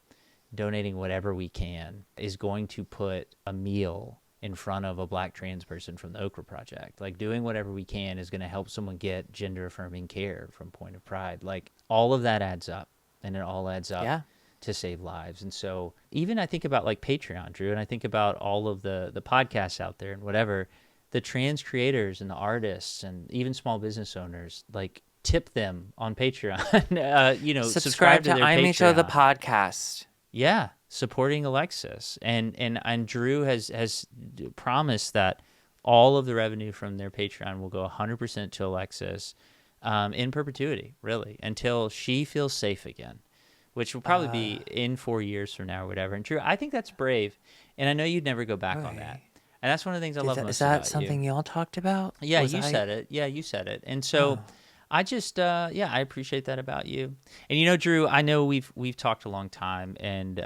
donating whatever we can is going to put a meal in front of a black trans person from the Okra Project. Like doing whatever we can is going to help someone get gender affirming care from Point of Pride. Like all of that adds up, and it all adds up Yeah. to save lives. And so even I think about like Patreon, Drew, and I think about all of the podcasts out there and whatever, the trans creators and the artists and even small business owners, like tip them on Patreon, subscribe to to their IMHO the Patreon. podcast. Yeah, supporting Alexis. And Drew has promised that all of the revenue from their Patreon will go 100% to Alexis in perpetuity, really, until she feels safe again, which will probably be in 4 years from now or whatever. And Drew, I think that's brave. And I know you'd never go back on that. And that's one of the things I love most Is that about something you. y'all talked about? Yeah, you said it. Yeah, you said it. And so I just I appreciate that about you. And Drew, I know we've talked a long time, and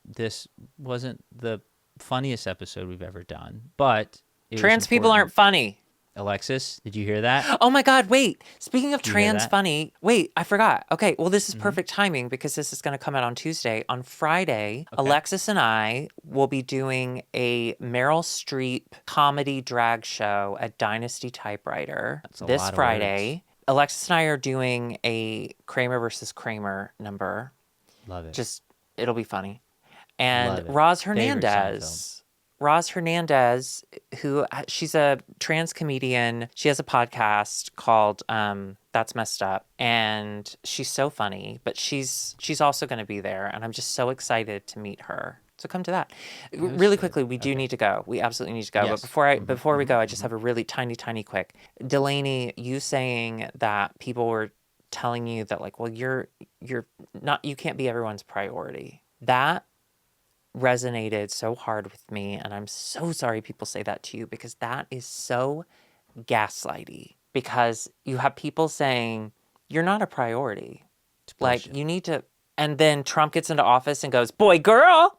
this wasn't the funniest episode we've ever done, but it was Trans people important. aren't funny. Alexis, did you hear that? Oh my God, wait. Speaking of Did you hear trans that? funny, wait, I forgot. Okay, well, this is perfect timing because this is going to come out on Tuesday. On Friday, Okay. Alexis and I will be doing a Meryl Streep comedy drag show at Dynasty Typewriter That's a this lot of Friday. Alexis and I are doing a Kramer versus Kramer number. Love it. Just, it'll be funny. And Love it. Roz Favorite Hernandez, who she's a trans comedian. She has a podcast called That's Messed Up, and she's so funny. But she's also going to be there, and I'm just so excited to meet her. So come to that. Really quickly, we do need to go. We absolutely need to go. Yes. But before we go, I just have a really tiny quick. Delaney, you saying that people were telling you that like, well, you're not, you can't be everyone's priority. That resonated so hard with me, and I'm so sorry people say that to you, because that is so gaslighty, because you have people saying you're not a priority, like you need to, and then Trump gets into office and goes boy girl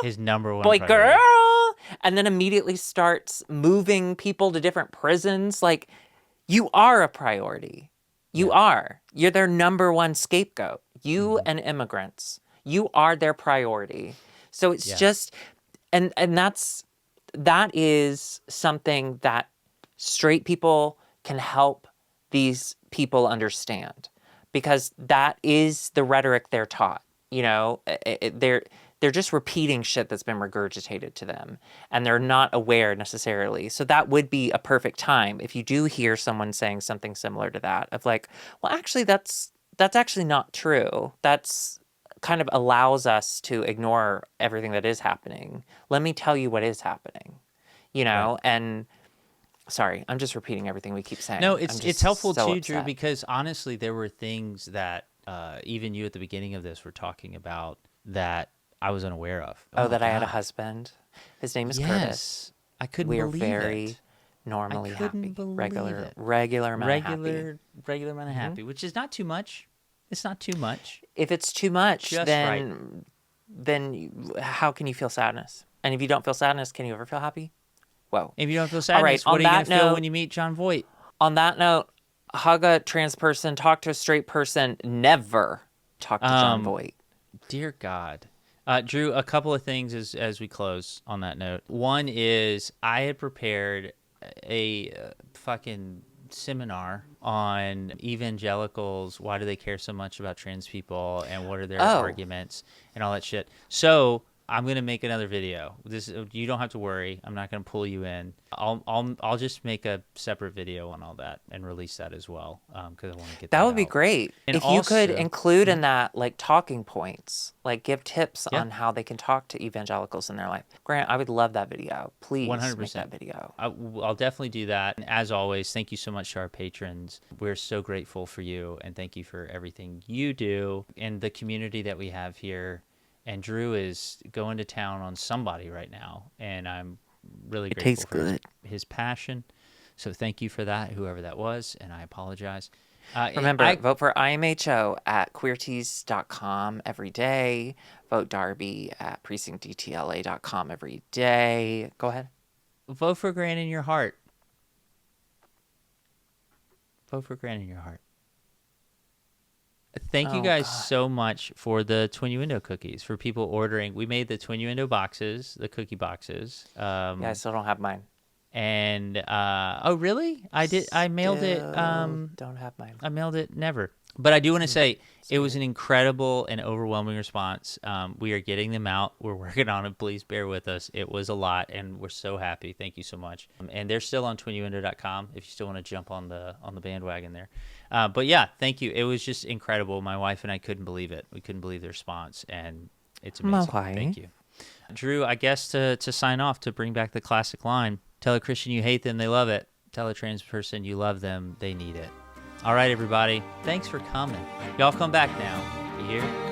His number one boy priority. girl, and then immediately starts moving people to different prisons. Like, you are a priority. You're their number one scapegoat. You and immigrants. You are their priority. So it's just, and that is something that straight people can help these people understand, because that is the rhetoric they're taught. They're just repeating shit that's been regurgitated to them, and they're not aware necessarily. So that would be a perfect time if you do hear someone saying something similar to that, of like, well, actually, that's actually not true. That's kind of allows us to ignore everything that is happening. Let me tell you what is happening, Right. and sorry, I'm just repeating everything we keep saying. No, I'm it's just helpful so too, Drew, upset. because honestly, there were things that even you at the beginning of this were talking about that I was unaware of. Oh, my that I had a God. husband. His name is Curtis. Yes, I couldn't We are believe very it. normally couldn't happy. believe Regular it. amount of happy. Regular amount of happy, which is not too much. It's not too much. If it's too much, Just then how can you feel sadness? And if you don't feel sadness, can you ever feel happy? Whoa. If you don't feel All right, sadness, what on are you going that to feel note- when you meet John Voight? On that note, hug a trans person, talk to a straight person, never talk to John Voight. Dear God. Drew, a couple of things as we close on that note. One is I had prepared a fucking seminar on evangelicals, why do they care so much about trans people, and what are their arguments and all that shit. So I'm gonna make another video. You don't have to worry. I'm not gonna pull you in. I'll just make a separate video on all that and release that as well, because I want to get That would be out. great. And if you could also- include in that like talking points, like give tips on how they can talk to evangelicals in their life. Grant, I would love that video. Please 100%. make that video. I'll definitely do that. And as always, thank you so much to our patrons. We're so grateful for you, and thank you for everything you do and the community that we have here. And Drew is going to town on somebody right now, and I'm really grateful tastes for good. his passion. So thank you for that, whoever that was, and I apologize. Remember, vote for IMHO at queertees.com every day. Vote Darby at precinctdtla.com every day. Go ahead. Vote for Grant in your heart. Vote for Grant in your heart. Thank you guys so much for the Twinnuendo cookies, for people ordering. We made the Twinnuendo boxes, the cookie boxes. Yeah, I still don't have mine. And oh really? I mailed it. Don't have mine. I mailed it never. But I do want to say it was an incredible and overwhelming response. We are getting them out. We're working on it. Please bear with us. It was a lot, and we're so happy. Thank you so much. And they're still on twinnuendo.com if you still want to jump on the bandwagon there. But yeah, thank you. It was just incredible. My wife and I couldn't believe it. We couldn't believe the response, and it's amazing. Thank you. Drew, I guess to sign off, to bring back the classic line, tell a Christian you hate them, they love it. Tell a trans person you love them, they need it. All right, everybody. Thanks for coming. Y'all come back now. You hear?